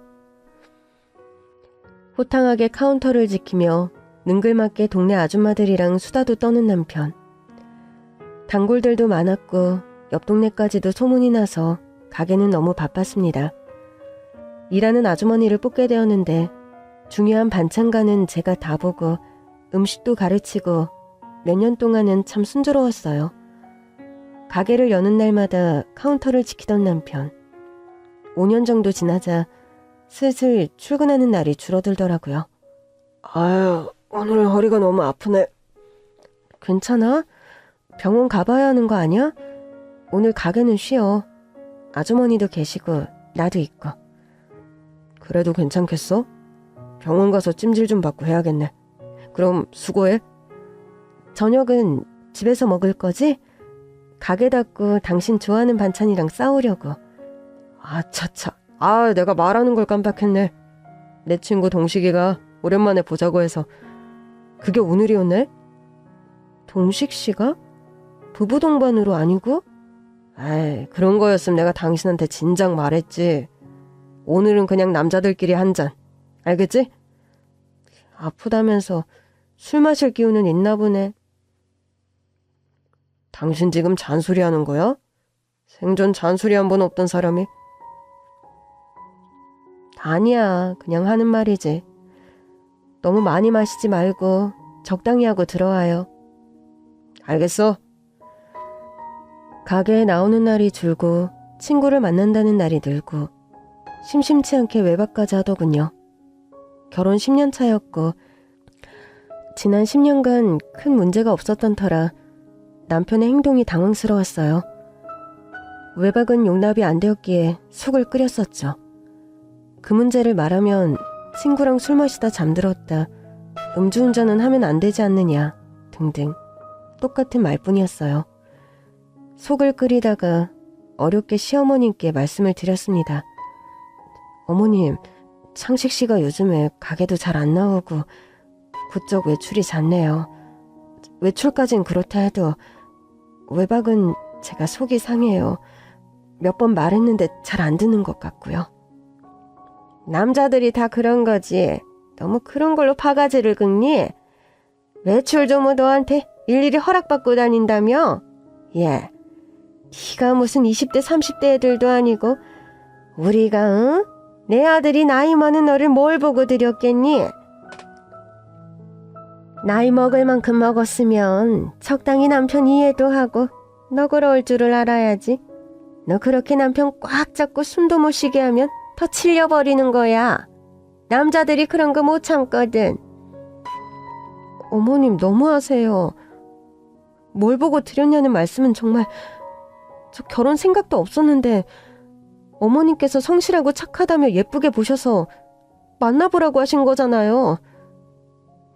호탕하게 카운터를 지키며 능글맞게 동네 아줌마들이랑 수다도 떠는 남편. 단골들도 많았고 옆 동네까지도 소문이 나서 가게는 너무 바빴습니다. 일하는 아주머니를 뽑게 되었는데 중요한 반찬가는 제가 다 보고 음식도 가르치고 몇 년 동안은 참 순조로웠어요. 가게를 여는 날마다 카운터를 지키던 남편. 5년 정도 지나자 슬슬 출근하는 날이 줄어들더라고요. 아유, 오늘 허리가 너무 아프네. 괜찮아? 병원 가봐야 하는 거 아니야? 오늘 가게는 쉬어. 아주머니도 계시고 나도 있고. 그래도 괜찮겠어? 병원 가서 찜질 좀 받고 해야겠네. 그럼 수고해. 저녁은 집에서 먹을 거지? 가게 닫고 당신 좋아하는 반찬이랑 싸우려고. 아차차. 내가 말하는 걸 깜빡했네. 내 친구 동식이가 오랜만에 보자고 해서. 그게 오늘이었네? 동식 씨가? 부부 동반으로 아니고? 그런 거였으면 내가 당신한테 진작 말했지. 오늘은 그냥 남자들끼리 한 잔. 알겠지? 아프다면서 술 마실 기운은 있나 보네. 당신 지금 잔소리 하는 거야? 생전 잔소리 한 번 없던 사람이? 아니야, 그냥 하는 말이지. 너무 많이 마시지 말고 적당히 하고 들어와요. 알겠어. 가게에 나오는 날이 줄고 친구를 만난다는 날이 늘고 심심치 않게 외박까지 하더군요. 결혼 10년 차였고 지난 10년간 큰 문제가 없었던 터라 남편의 행동이 당황스러웠어요. 외박은 용납이 안 되었기에 속을 끓였었죠. 그 문제를 말하면 친구랑 술 마시다 잠들었다, 음주운전은 하면 안 되지 않느냐 등등 똑같은 말뿐이었어요. 속을 끓이다가 어렵게 시어머님께 말씀을 드렸습니다. 어머님, 창식 씨가 요즘에 가게도 잘 안 나오고 부쩍 외출이 잦네요. 외출까진 그렇다 해도 외박은 제가 속이 상해요. 몇 번 말했는데 잘 안 듣는 것 같고요. 남자들이 다 그런 거지. 너무 그런 걸로 바가지를 긁니? 외출 좀 너한테 일일이 허락받고 다닌다며? 예. 네가 무슨 20대 30대 애들도 아니고 우리가 응? 내 아들이 나이 많은 너를 뭘 보고 들였겠니? 나이 먹을 만큼 먹었으면 적당히 남편 이해도 하고 너그러울 줄을 알아야지. 너 그렇게 남편 꽉 잡고 숨도 못 쉬게 하면 더 질려버리는 거야. 남자들이 그런 거 못 참거든. 어머님 너무하세요. 뭘 보고 드렸냐는 말씀은 정말 저 결혼 생각도 없었는데 어머님께서 성실하고 착하다며 예쁘게 보셔서 만나보라고 하신 거잖아요.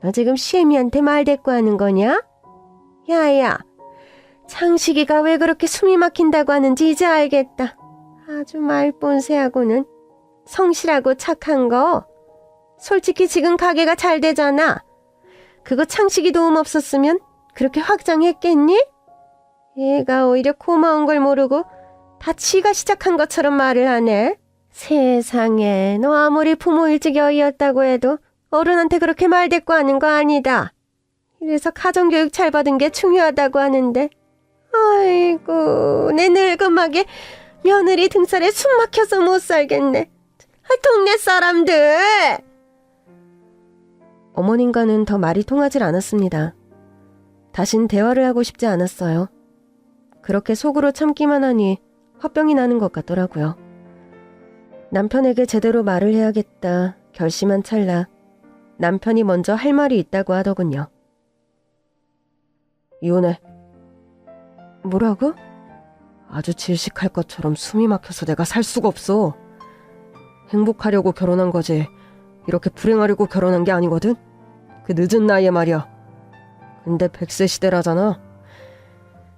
너 지금 시애미한테 말대꾸하는 거냐? 야야, 창식이가 왜 그렇게 숨이 막힌다고 하는지 이제 알겠다. 아주 말본새하고는. 성실하고 착한 거 솔직히 지금 가게가 잘 되잖아. 그거 창식이 도움 없었으면 그렇게 확장했겠니? 얘가 오히려 고마운 걸 모르고 다 지가 시작한 것처럼 말을 하네. 세상에, 너 아무리 부모 일찍 여의었다고 해도 어른한테 그렇게 말대꾸하는 거 아니다. 이래서 가정교육 잘 받은 게 중요하다고 하는데, 아이고, 내 늙음하게 며느리 등살에 숨 막혀서 못 살겠네. 동네 사람들! 어머님과는 더 말이 통하질 않았습니다. 다신 대화를 하고 싶지 않았어요. 그렇게 속으로 참기만 하니 화병이 나는 것 같더라고요. 남편에게 제대로 말을 해야겠다 결심한 찰나 남편이 먼저 할 말이 있다고 하더군요. 이혼해. 뭐라고? 아주 질식할 것처럼 숨이 막혀서 내가 살 수가 없어. 행복하려고 결혼한 거지 이렇게 불행하려고 결혼한 게 아니거든. 그 늦은 나이에 말이야. 근데 100세 시대라잖아.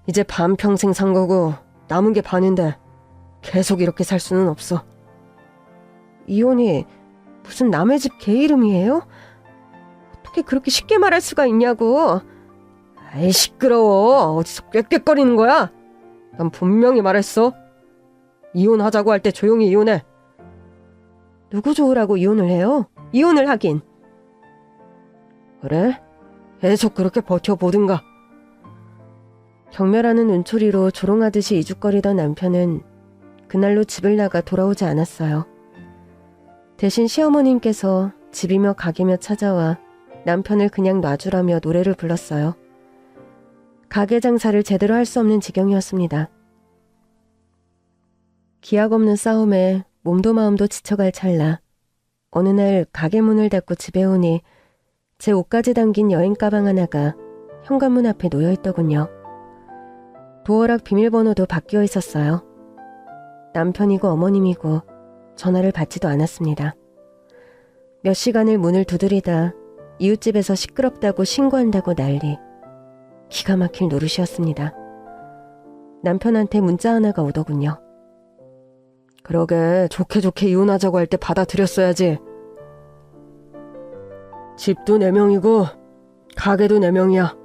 이제 반평생 산 거고 남은 게 반인데 계속 이렇게 살 수는 없어. 이혼이 무슨 남의 집 개 이름이에요? 어떻게 그렇게 쉽게 말할 수가 있냐고. 아이, 시끄러워. 어디서 꽥꽥거리는 거야? 난 분명히 말했어. 이혼하자고 할 때 조용히 이혼해. 누구 좋으라고 이혼을 해요? 이혼을 하긴. 그래? 계속 그렇게 버텨보든가. 경멸하는 눈초리로 조롱하듯이 이죽거리던 남편은 그날로 집을 나가 돌아오지 않았어요. 대신 시어머님께서 집이며 가게며 찾아와 남편을 그냥 놔주라며 노래를 불렀어요. 가게 장사를 제대로 할 수 없는 지경이었습니다. 기약 없는 싸움에 몸도 마음도 지쳐갈 찰나 어느 날 가게 문을 닫고 집에 오니 제 옷까지 담긴 여행 가방 하나가 현관문 앞에 놓여 있더군요. 도어락 비밀번호도 바뀌어 있었어요. 남편이고 어머님이고 전화를 받지도 않았습니다. 몇 시간을 문을 두드리다 이웃집에서 시끄럽다고 신고한다고 난리. 기가 막힐 노릇이었습니다. 남편한테 문자 하나가 오더군요. 그러게 좋게 이혼하자고 할 때 받아들였어야지. 집도 4명이고 가게도 4명이야.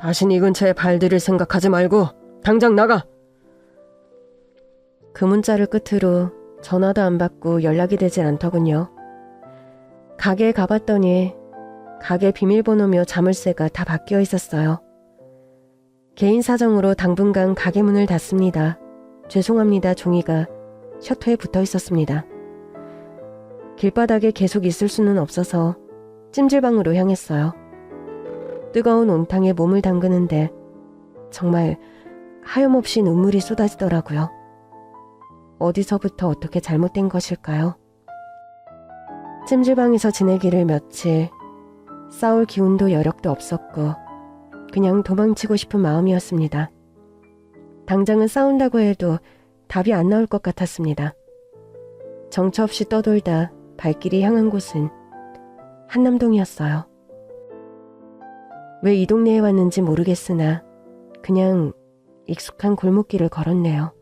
다신 이 근처에 발들일 생각하지 말고 당장 나가. 그 문자를 끝으로 전화도 안 받고 연락이 되질 않더군요. 가게에 가봤더니 가게 비밀번호며 자물쇠가 다 바뀌어 있었어요. 개인 사정으로 당분간 가게 문을 닫습니다. 죄송합니다 종이가 셔터에 붙어 있었습니다. 길바닥에 계속 있을 수는 없어서 찜질방으로 향했어요. 뜨거운 온탕에 몸을 담그는데 정말 하염없이 눈물이 쏟아지더라고요. 어디서부터 어떻게 잘못된 것일까요? 찜질방에서 지내기를 며칠, 싸울 기운도 여력도 없었고 그냥 도망치고 싶은 마음이었습니다. 당장은 싸운다고 해도 답이 안 나올 것 같았습니다. 정처 없이 떠돌다 발길이 향한 곳은 한남동이었어요. 왜 이 동네에 왔는지 모르겠으나 그냥 익숙한 골목길을 걸었네요.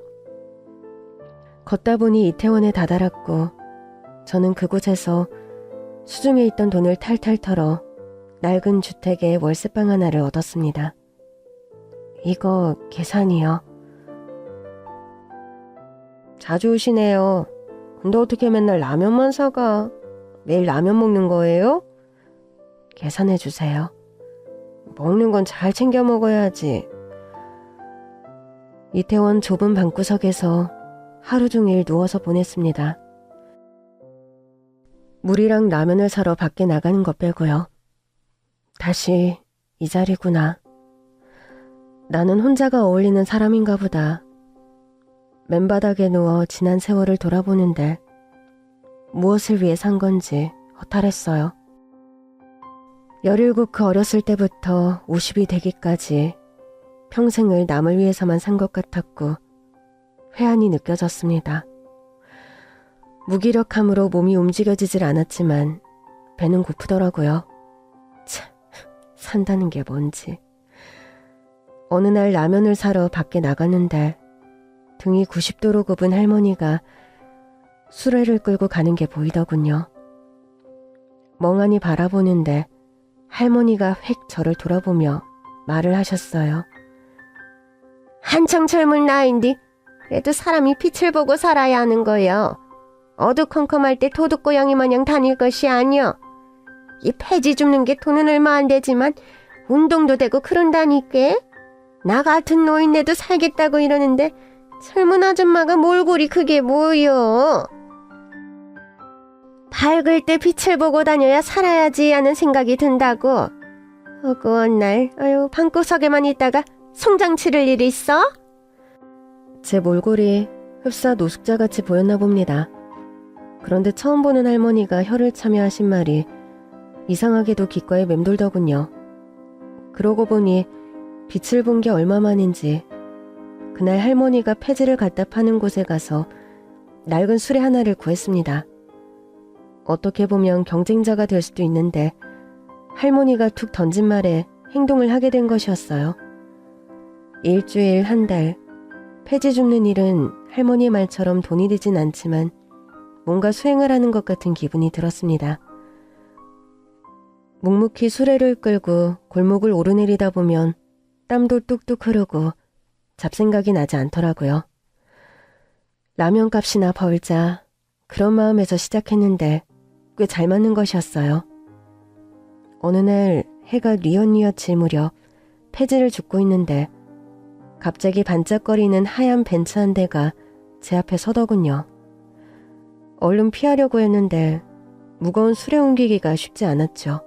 걷다 보니 이태원에 다다랐고 저는 그곳에서 수중에 있던 돈을 탈탈 털어 낡은 주택에 월세방 하나를 얻었습니다. 이거 계산이요. 자주 오시네요. 근데 어떻게 맨날 라면만 사가? 매일 라면 먹는 거예요? 계산해 주세요. 먹는 건 잘 챙겨 먹어야지. 이태원 좁은 방구석에서 하루 종일 누워서 보냈습니다. 물이랑 라면을 사러 밖에 나가는 것 빼고요. 다시 이 자리구나. 나는 혼자가 어울리는 사람인가 보다. 맨바닥에 누워 지난 세월을 돌아보는데 무엇을 위해 산 건지 허탈했어요. 17 그 어렸을 때부터 50이 되기까지 평생을 남을 위해서만 산 것 같았고 회한이 느껴졌습니다. 무기력함으로 몸이 움직여지질 않았지만 배는 고프더라고요. 참, 산다는 게 뭔지. 어느 날 라면을 사러 밖에 나갔는데 등이 90도로 굽은 할머니가 수레를 끌고 가는 게 보이더군요. 멍하니 바라보는데 할머니가 획 저를 돌아보며 말을 하셨어요. 한창 젊은 나이인데 그래도 사람이 빛을 보고 살아야 하는 거요. 어두컴컴할 때 도둑고양이 마냥 다닐 것이 아니여. 이 폐지 줍는 게 돈은 얼마 안 되지만 운동도 되고 그런다니까. 나 같은 노인네도 살겠다고 이러는데 젊은 아줌마가 몰골이 그게 뭐여. 밝을 때 빛을 보고 다녀야 살아야지 하는 생각이 든다고. 어느 날 방구석에만 있다가 송장 치를 일이 있어? 제 몰골이 흡사 노숙자같이 보였나 봅니다. 그런데 처음 보는 할머니가 혀를 차며 하신 말이 이상하게도 귓가에 맴돌더군요. 그러고 보니 빛을 본 게 얼마만인지 그날 할머니가 폐지를 갖다 파는 곳에 가서 낡은 수레 하나를 구했습니다. 어떻게 보면 경쟁자가 될 수도 있는데 할머니가 툭 던진 말에 행동을 하게 된 것이었어요. 일주일, 한 달, 폐지 줍는 일은 할머니 말처럼 돈이 되진 않지만 뭔가 수행을 하는 것 같은 기분이 들었습니다. 묵묵히 수레를 끌고 골목을 오르내리다 보면 땀도 뚝뚝 흐르고 잡생각이 나지 않더라고요. 라면 값이나 벌자 그런 마음에서 시작했는데 꽤 잘 맞는 것이었어요. 어느 날 해가 뉘엿뉘엿 질 무렵 폐지를 줍고 있는데 갑자기 반짝거리는 하얀 벤츠 한 대가 제 앞에 서더군요. 얼른 피하려고 했는데 무거운 수레 옮기기가 쉽지 않았죠.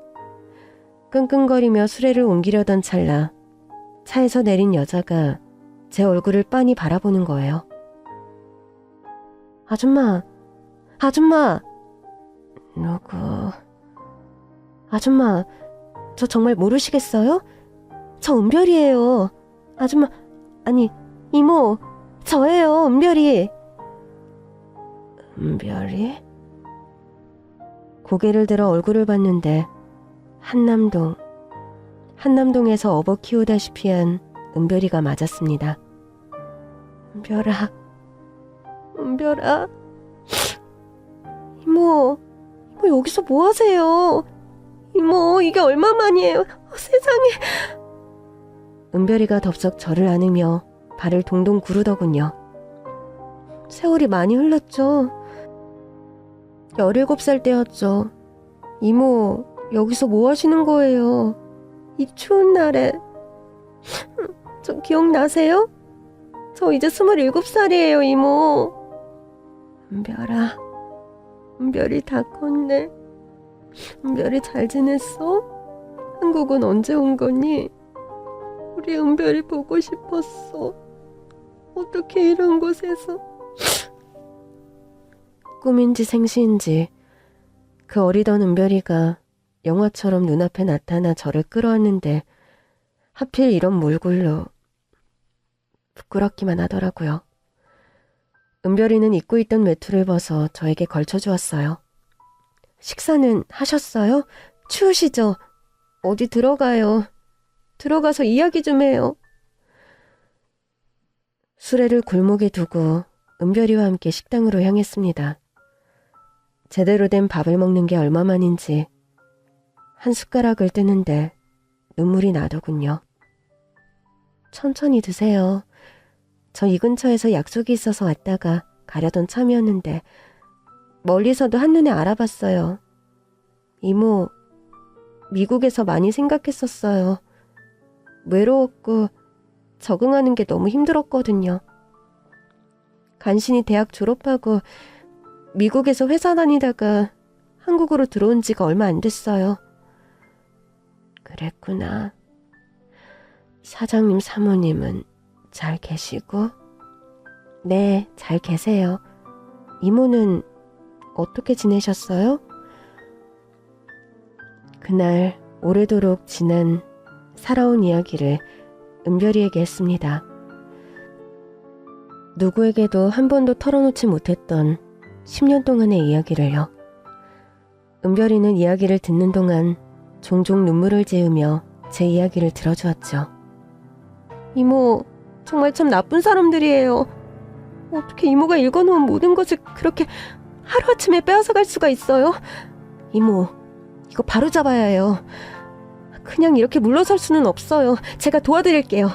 끙끙거리며 수레를 옮기려던 찰나 차에서 내린 여자가 제 얼굴을 빤히 바라보는 거예요. 아줌마, 아줌마! 누구? 아줌마, 저 정말 모르시겠어요? 저 은별이에요. 아줌마, 아니, 이모, 저예요, 은별이. 은별이? 고개를 들어 얼굴을 봤는데 한남동에서 업어 키우다시피 한 은별이가 맞았습니다. 은별아. 이모 여기서 뭐 하세요? 이모, 이게 얼마만이에요? 세상에. 은별이가 덥석 저를 안으며 발을 동동 구르더군요. 세월이 많이 흘렀죠. 17살 때였죠. 이모, 여기서 뭐 하시는 거예요? 이 추운 날에. 저 기억나세요? 저 이제 27살이에요, 이모. 은별아, 은별이 다 컸네. 은별이 잘 지냈어? 한국은 언제 온 거니? 우리 은별이 보고 싶었어. 어떻게 이런 곳에서. 꿈인지 생시인지 그 어리던 은별이가 영화처럼 눈앞에 나타나 저를 끌어안는데 하필 이런 몰골로. 부끄럽기만 하더라고요. 은별이는 입고 있던 외투를 벗어 저에게 걸쳐주었어요. 식사는 하셨어요? 추우시죠? 어디 들어가요. 들어가서 이야기 좀 해요. 수레를 골목에 두고 은별이와 함께 식당으로 향했습니다. 제대로 된 밥을 먹는 게 얼마만인지 한 숟가락을 뜨는데 눈물이 나더군요. 천천히 드세요. 저 이 근처에서 약속이 있어서 왔다가 가려던 참이었는데 멀리서도 한눈에 알아봤어요. 이모, 미국에서 많이 생각했었어요. 외로웠고 적응하는 게 너무 힘들었거든요. 간신히 대학 졸업하고 미국에서 회사 다니다가 한국으로 들어온 지가 얼마 안 됐어요. 그랬구나. 사장님 사모님은 잘 계시고? 네, 잘 계세요. 이모는 어떻게 지내셨어요? 그날 오래도록 지난 살아온 이야기를 은별이에게 했습니다. 누구에게도 한 번도 털어놓지 못했던 10년 동안의 이야기를요. 은별이는 이야기를 듣는 동안 종종 눈물을 지으며 제 이야기를 들어주었죠. 이모, 정말 참 나쁜 사람들이에요. 어떻게 이모가 읽어놓은 모든 것을 그렇게 하루아침에 빼앗아갈 수가 있어요? 이모, 이거 바로 잡아야 해요. 그냥 이렇게 물러설 수는 없어요. 제가 도와드릴게요.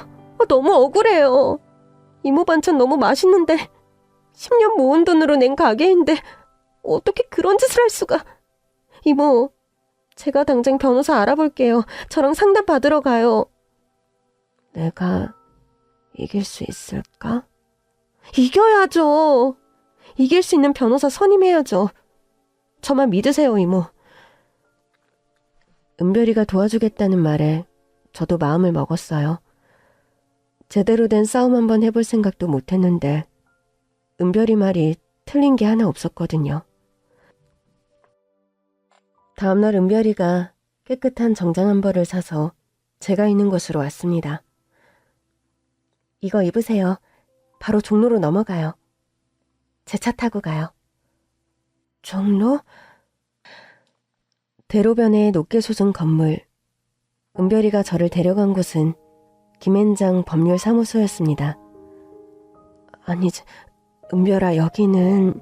너무 억울해요. 이모 반찬 너무 맛있는데 10년 모은 돈으로 낸 가게인데 어떻게 그런 짓을 할 수가. 이모, 제가 당장 변호사 알아볼게요. 저랑 상담 받으러 가요. 내가 이길 수 있을까? 이겨야죠. 이길 수 있는 변호사 선임해야죠. 저만 믿으세요, 이모. 은별이가 도와주겠다는 말에 저도 마음을 먹었어요. 제대로 된 싸움 한번 해볼 생각도 못했는데 은별이 말이 틀린 게 하나 없었거든요. 다음날 은별이가 깨끗한 정장 한 벌을 사서 제가 있는 곳으로 왔습니다. 이거 입으세요. 바로 종로로 넘어가요. 제 차 타고 가요. 종로? 대로변에 높게 솟은 건물. 은별이가 저를 데려간 곳은 김앤장 법률사무소였습니다. 아니, 은별아, 여기는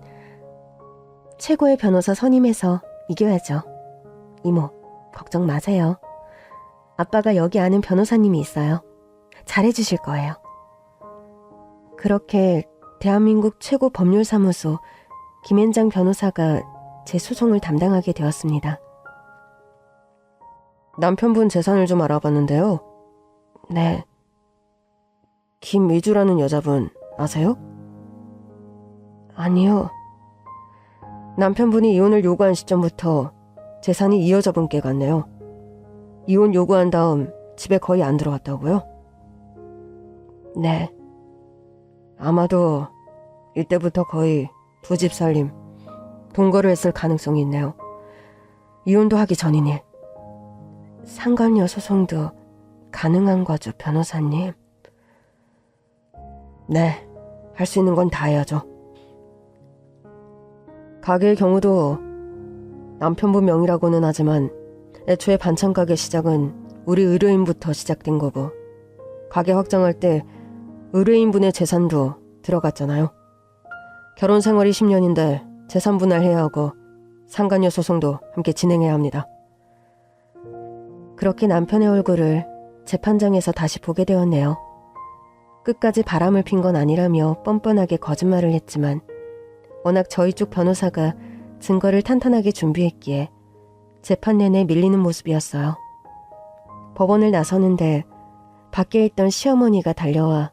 최고의 변호사 선임해서 이겨야죠. 이모, 걱정 마세요. 아빠가 여기 아는 변호사님이 있어요. 잘해주실 거예요. 그렇게 대한민국 최고 법률사무소 김앤장 변호사가 제 소송을 담당하게 되었습니다. 남편분 재산을 좀 알아봤는데요. 네. 김위주라는 여자분 아세요? 아니요. 남편분이 이혼을 요구한 시점부터 재산이 이 여자분께 갔네요. 이혼 요구한 다음 집에 거의 안 들어왔다고요? 네. 아마도 이때부터 거의 두 집 살림, 동거를 했을 가능성이 있네요. 이혼도 하기 전인 일. 상간녀 소송도 가능한 거죠, 변호사님? 네, 할 수 있는 건 다 해야죠. 가게의 경우도 남편분 명의라고는 하지만 애초에 반찬 가게 시작은 우리 의뢰인부터 시작된 거고, 가게 확장할 때 의뢰인분의 재산도 들어갔잖아요. 결혼 생활이 10년인데 재산 분할해야 하고 상간녀 소송도 함께 진행해야 합니다. 그렇게 남편의 얼굴을 재판장에서 다시 보게 되었네요. 끝까지 바람을 핀 건 아니라며 뻔뻔하게 거짓말을 했지만 워낙 저희 쪽 변호사가 증거를 탄탄하게 준비했기에 재판 내내 밀리는 모습이었어요. 법원을 나서는데 밖에 있던 시어머니가 달려와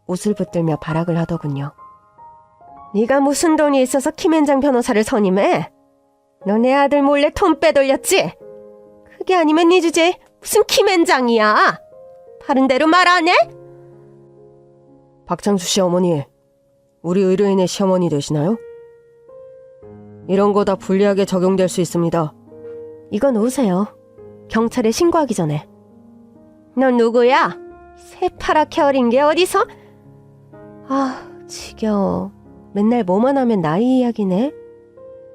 옷을 붙들며 발악을 하더군요. 네가 무슨 돈이 있어서 김앤장 변호사를 선임해? 너 내 아들 몰래 돈 빼돌렸지? 그게 아니면 네 주제에 무슨 김앤장이야? 바른 대로 말 안 해? 박창수 씨 어머니, 우리 의뢰인의 시어머니 되시나요? 이런 거 다 불리하게 적용될 수 있습니다. 이거 놓으세요. 경찰에 신고하기 전에. 넌 누구야? 새파랗게 어린 게 어디서? 아, 지겨워. 맨날 뭐만 하면 나이 이야기네.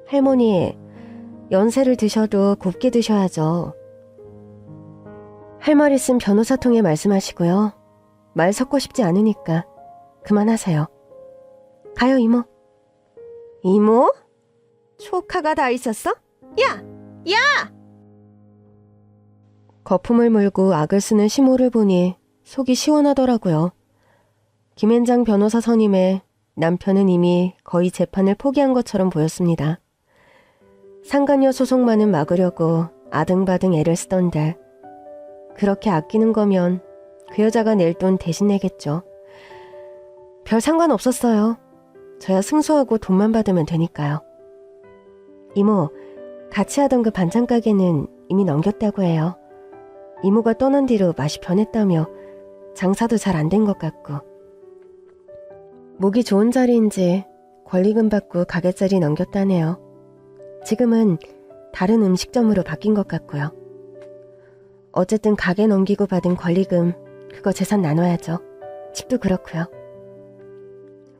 할머니, 연세를 드셔도 곱게 드셔야죠. 할 말 있으면 변호사 통해 말씀하시고요. 말 섞고 싶지 않으니까 그만하세요. 가요, 이모. 이모? 조카가 다 있었어? 야! 야! 거품을 물고 악을 쓰는 시모를 보니 속이 시원하더라고요. 김앤장 변호사 선임에 남편은 이미 거의 재판을 포기한 것처럼 보였습니다. 상간녀 소송만은 막으려고 아등바등 애를 쓰던데 그렇게 아끼는 거면 그 여자가 낼 돈 대신 내겠죠. 별 상관없었어요. 저야 승소하고 돈만 받으면 되니까요. 이모, 같이 하던 그 반찬 가게는 이미 넘겼다고 해요. 이모가 떠난 뒤로 맛이 변했다며 장사도 잘 안 된 것 같고. 목이 좋은 자리인지 권리금 받고 가게 자리 넘겼다네요. 지금은 다른 음식점으로 바뀐 것 같고요. 어쨌든 가게 넘기고 받은 권리금 그거 재산 나눠야죠. 집도 그렇고요.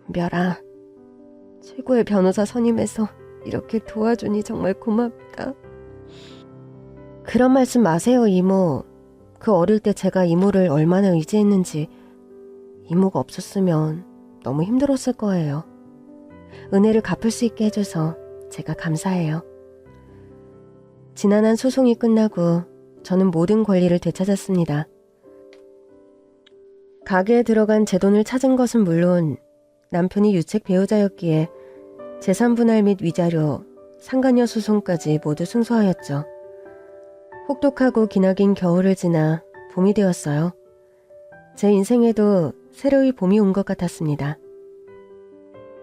멸아, 최고의 변호사 선임해서 이렇게 도와주니 정말 고맙다. 그런 말씀 마세요, 이모. 그 어릴 때 제가 이모를 얼마나 의지했는지 이모가 없었으면 너무 힘들었을 거예요. 은혜를 갚을 수 있게 해줘서 제가 감사해요. 지난한 소송이 끝나고 저는 모든 권리를 되찾았습니다. 가게에 들어간 제 돈을 찾은 것은 물론 남편이 유책 배우자였기에 재산분할 및 위자료, 상간녀 소송까지 모두 승소하였죠. 혹독하고 기나긴 겨울을 지나 봄이 되었어요. 제 인생에도 새로이 봄이 온 것 같았습니다.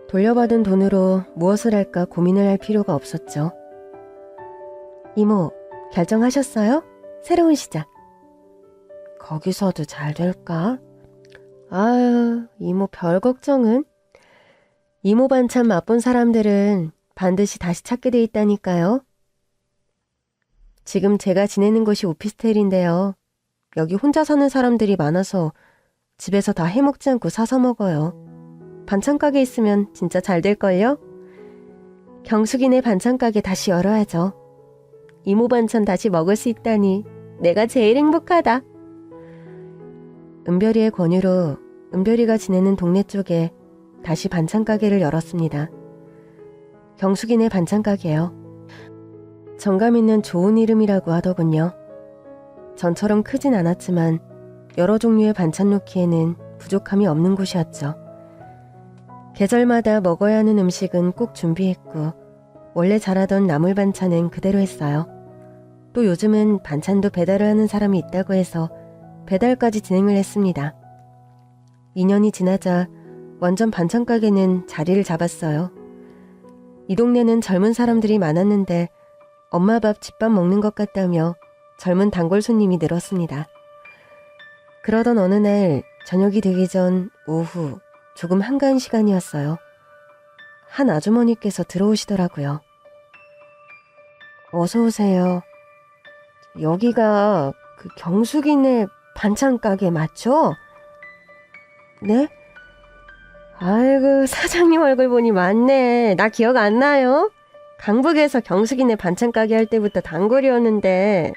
돌려받은 돈으로 무엇을 할까 고민을 할 필요가 없었죠. 이모, 결정하셨어요? 새로운 시작. 거기서도 잘 될까? 아유, 이모 별 걱정은? 이모 반찬 맛본 사람들은 반드시 다시 찾게 돼 있다니까요. 지금 제가 지내는 곳이 오피스텔인데요. 여기 혼자 사는 사람들이 많아서 집에서 다 해먹지 않고 사서 먹어요. 반찬 가게 있으면 진짜 잘 될걸요? 경숙이네 반찬 가게 다시 열어야죠. 이모 반찬 다시 먹을 수 있다니 내가 제일 행복하다. 은별이의 권유로 은별이가 지내는 동네 쪽에 다시 반찬 가게를 열었습니다. 경숙이네 반찬 가게요. 정감 있는 좋은 이름이라고 하더군요. 전처럼 크진 않았지만 여러 종류의 반찬 놓기에는 부족함이 없는 곳이었죠. 계절마다 먹어야 하는 음식은 꼭 준비했고 원래 잘하던 나물 반찬은 그대로 했어요. 또 요즘은 반찬도 배달을 하는 사람이 있다고 해서 배달까지 진행을 했습니다. 2년이 지나자 완전 반찬 가게는 자리를 잡았어요. 이 동네는 젊은 사람들이 많았는데 엄마 밥 집밥 먹는 것 같다며 젊은 단골 손님이 늘었습니다. 그러던 어느 날 저녁이 되기 전 오후 조금 한가한 시간이었어요. 한 아주머니께서 들어오시더라고요. 어서 오세요. 여기가 그 경숙이네 반찬 가게 맞죠? 네? 아이고 사장님 얼굴 보니 맞네. 나 기억 안 나요? 강북에서 경숙이네 반찬 가게 할 때부터 단골이었는데.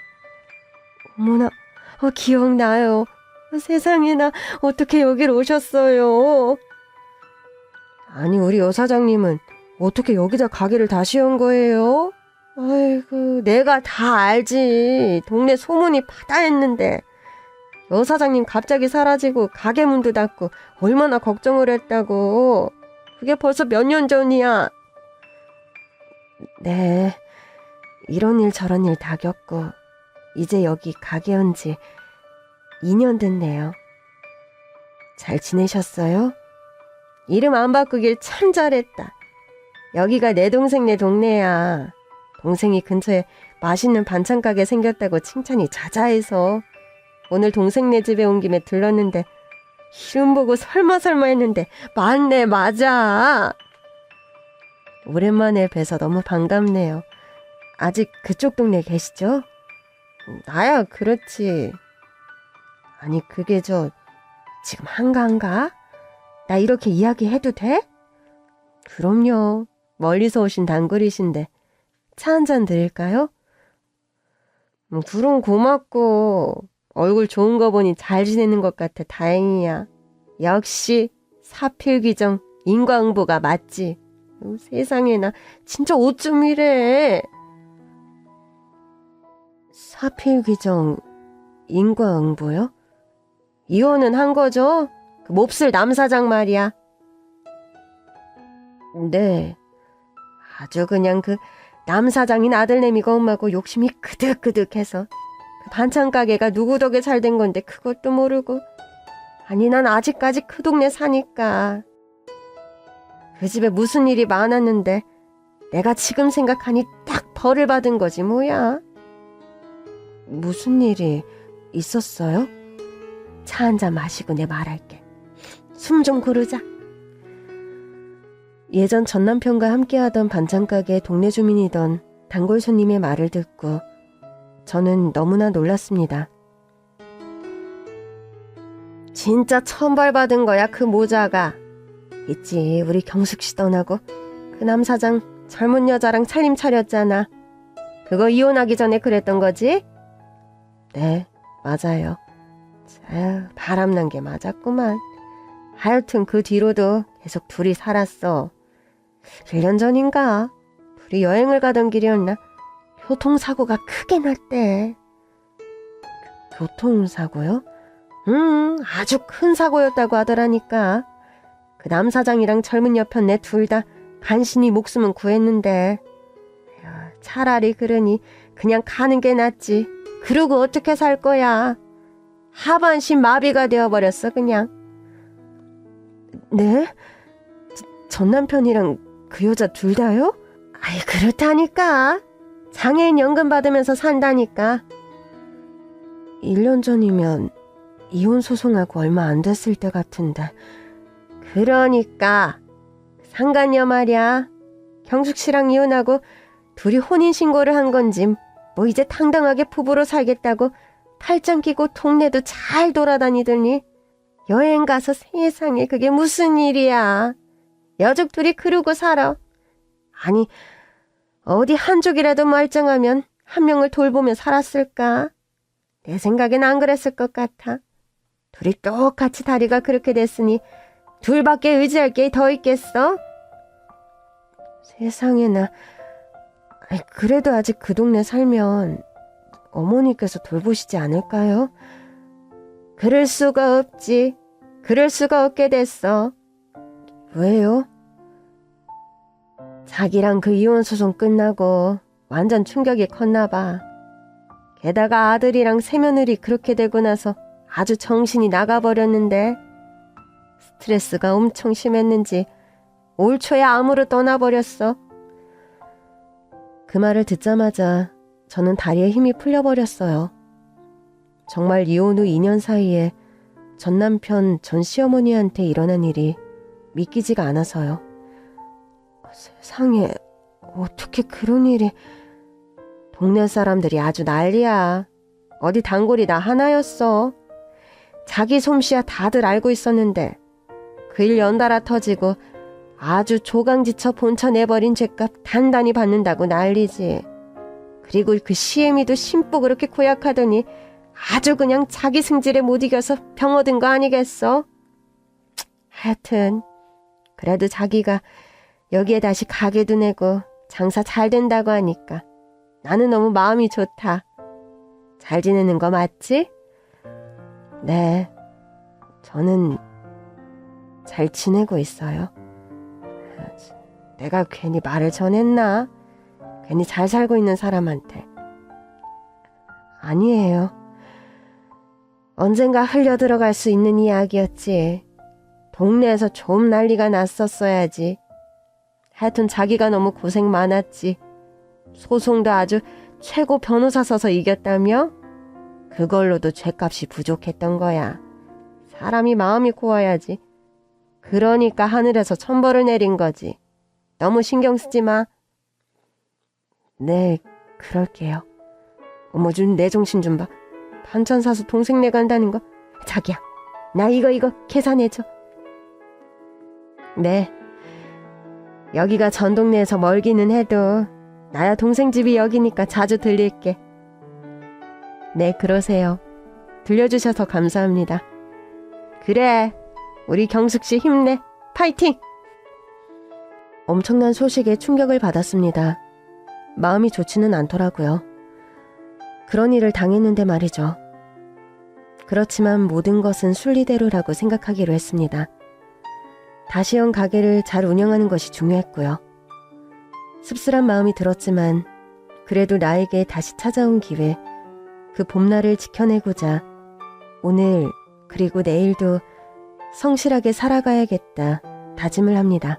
어머나, 기억나요. 세상에나 어떻게 여길 오셨어요? 아니 우리 여 사장님은 어떻게 여기다 가게를 다시 연 거예요? 아이고 내가 다 알지. 동네 소문이 파다했는데 여 사장님 갑자기 사라지고 가게 문도 닫고 얼마나 걱정을 했다고. 그게 벌써 몇 년 전이야. 네, 이런 일 저런 일 다 겪고 이제 여기 가게 온 지 2년 됐네요. 잘 지내셨어요? 이름 안 바꾸길 참 잘했다. 여기가 내 동생네 동네야. 동생이 근처에 맛있는 반찬 가게 생겼다고 칭찬이 자자해서 오늘 동생네 집에 온 김에 들렀는데 이름 보고 설마 했는데 맞네 맞아. 오랜만에 뵈서 너무 반갑네요. 아직 그쪽 동네 계시죠? 나야 그렇지. 아니 그게 지금 한가한가? 나 이렇게 이야기해도 돼? 그럼요. 멀리서 오신 단골이신데 차 한잔 드릴까요? 그럼 고맙고 얼굴 좋은 거 보니 잘 지내는 것 같아 다행이야. 역시 사필귀정 인과응보가 맞지. 세상에나 진짜 어쩜 이래. 사필귀정 인과응보요? 이혼은 한 거죠? 그 몹쓸 남사장 말이야. 네. 아주 그냥 그 남사장인 아들내미가 엄마고 욕심이 그득그득해서 그 반찬 가게가 누구 덕에 잘 된 건데 그것도 모르고. 아니 난 아직까지 그 동네 사니까 그 집에 무슨 일이 많았는데 내가 지금 생각하니 딱 벌을 받은 거지 뭐야. 무슨 일이 있었어요? 차 한잔 마시고 내 말할게. 숨 좀 고르자. 예전 전남편과 함께하던 반찬가게 동네 주민이던 단골 손님의 말을 듣고 저는 너무나 놀랐습니다. 진짜 천벌 받은 거야 그 모자가. 있지 우리 경숙씨 떠나고 그 남사장 젊은 여자랑 차림 차렸잖아. 그거 이혼하기 전에 그랬던 거지? 네 맞아요. 아유, 바람난 게 맞았구만. 하여튼 그 뒤로도 계속 둘이 살았어. 1년 전인가 둘이 여행을 가던 길이었나 교통사고가 크게 났대. 교통사고요? 아주 큰 사고였다고 하더라니까. 그 남사장이랑 젊은 여편네 둘 다 간신히 목숨은 구했는데 차라리 그러니 그냥 가는 게 낫지. 그러고 어떻게 살 거야. 하반신 마비가 되어버렸어 그냥. 네? 전 남편이랑 그 여자 둘 다요? 아이 그렇다니까. 장애인 연금 받으면서 산다니까. 1년 전이면 이혼 소송하고 얼마 안 됐을 때 같은데. 그러니까 상간녀 말이야. 경숙씨랑 이혼하고 둘이 혼인신고를 한 건지 뭐 이제 당당하게 부부로 살겠다고 팔짱 끼고 동네도 잘 돌아다니더니 여행 가서 세상에 그게 무슨 일이야. 여적 둘이 그러고 살아. 아니 어디 한쪽이라도 멀쩡하면 한 명을 돌보며 살았을까? 내 생각엔 안 그랬을 것 같아. 둘이 똑같이 다리가 그렇게 됐으니 둘밖에 의지할 게 더 있겠어? 세상에나. 아이, 그래도 아직 그 동네 살면 어머니께서 돌보시지 않을까요? 그럴 수가 없지. 그럴 수가 없게 됐어. 왜요? 자기랑 그 이혼 소송 끝나고 완전 충격이 컸나 봐. 게다가 아들이랑 새며느리 그렇게 되고 나서 아주 정신이 나가버렸는데 스트레스가 엄청 심했는지 올 초에 암으로 떠나버렸어. 그 말을 듣자마자 저는 다리에 힘이 풀려버렸어요. 정말 이혼 후 2년 사이에 전 남편, 전 시어머니한테 일어난 일이 믿기지가 않아서요. 세상에, 어떻게 그런 일이... 동네 사람들이 아주 난리야. 어디 단골이 나 하나였어. 자기 솜씨야 다들 알고 있었는데 그 일 연달아 터지고 아주 조강지쳐 본쳐 내버린 죗값 단단히 받는다고 난리지. 그리고 그 시애미도 심보 그렇게 고약하더니 아주 그냥 자기 승질에 못 이겨서 병 얻은 거 아니겠어? 하여튼 그래도 자기가 여기에 다시 가게도 내고 장사 잘 된다고 하니까 나는 너무 마음이 좋다. 잘 지내는 거 맞지? 네, 저는 잘 지내고 있어요. 내가 괜히 말을 전했나? 괜히 잘 살고 있는 사람한테. 아니에요. 언젠가 흘려 들어갈 수 있는 이야기였지. 동네에서 좀 난리가 났었어야지. 하여튼 자기가 너무 고생 많았지. 소송도 아주 최고 변호사 서서 이겼다며? 그걸로도 죗값이 부족했던 거야. 사람이 마음이 고와야지. 그러니까 하늘에서 천벌을 내린 거지. 너무 신경 쓰지 마. 네, 그럴게요. 어머, 내 정신 좀 봐. 반찬 사서 동생네 간다는 거. 자기야, 나 이거 계산해줘. 네. 여기가 전 동네에서 멀기는 해도 나야 동생 집이 여기니까 자주 들릴게. 네, 그러세요. 들려주셔서 감사합니다. 그래, 우리 경숙씨 힘내. 파이팅! 엄청난 소식에 충격을 받았습니다. 마음이 좋지는 않더라고요. 그런 일을 당했는데 말이죠. 그렇지만 모든 것은 순리대로라고 생각하기로 했습니다. 다시 연 가게를 잘 운영하는 것이 중요했고요. 씁쓸한 마음이 들었지만 그래도 나에게 다시 찾아온 기회, 그 봄날을 지켜내고자 오늘 그리고 내일도 성실하게 살아가야겠다 다짐을 합니다.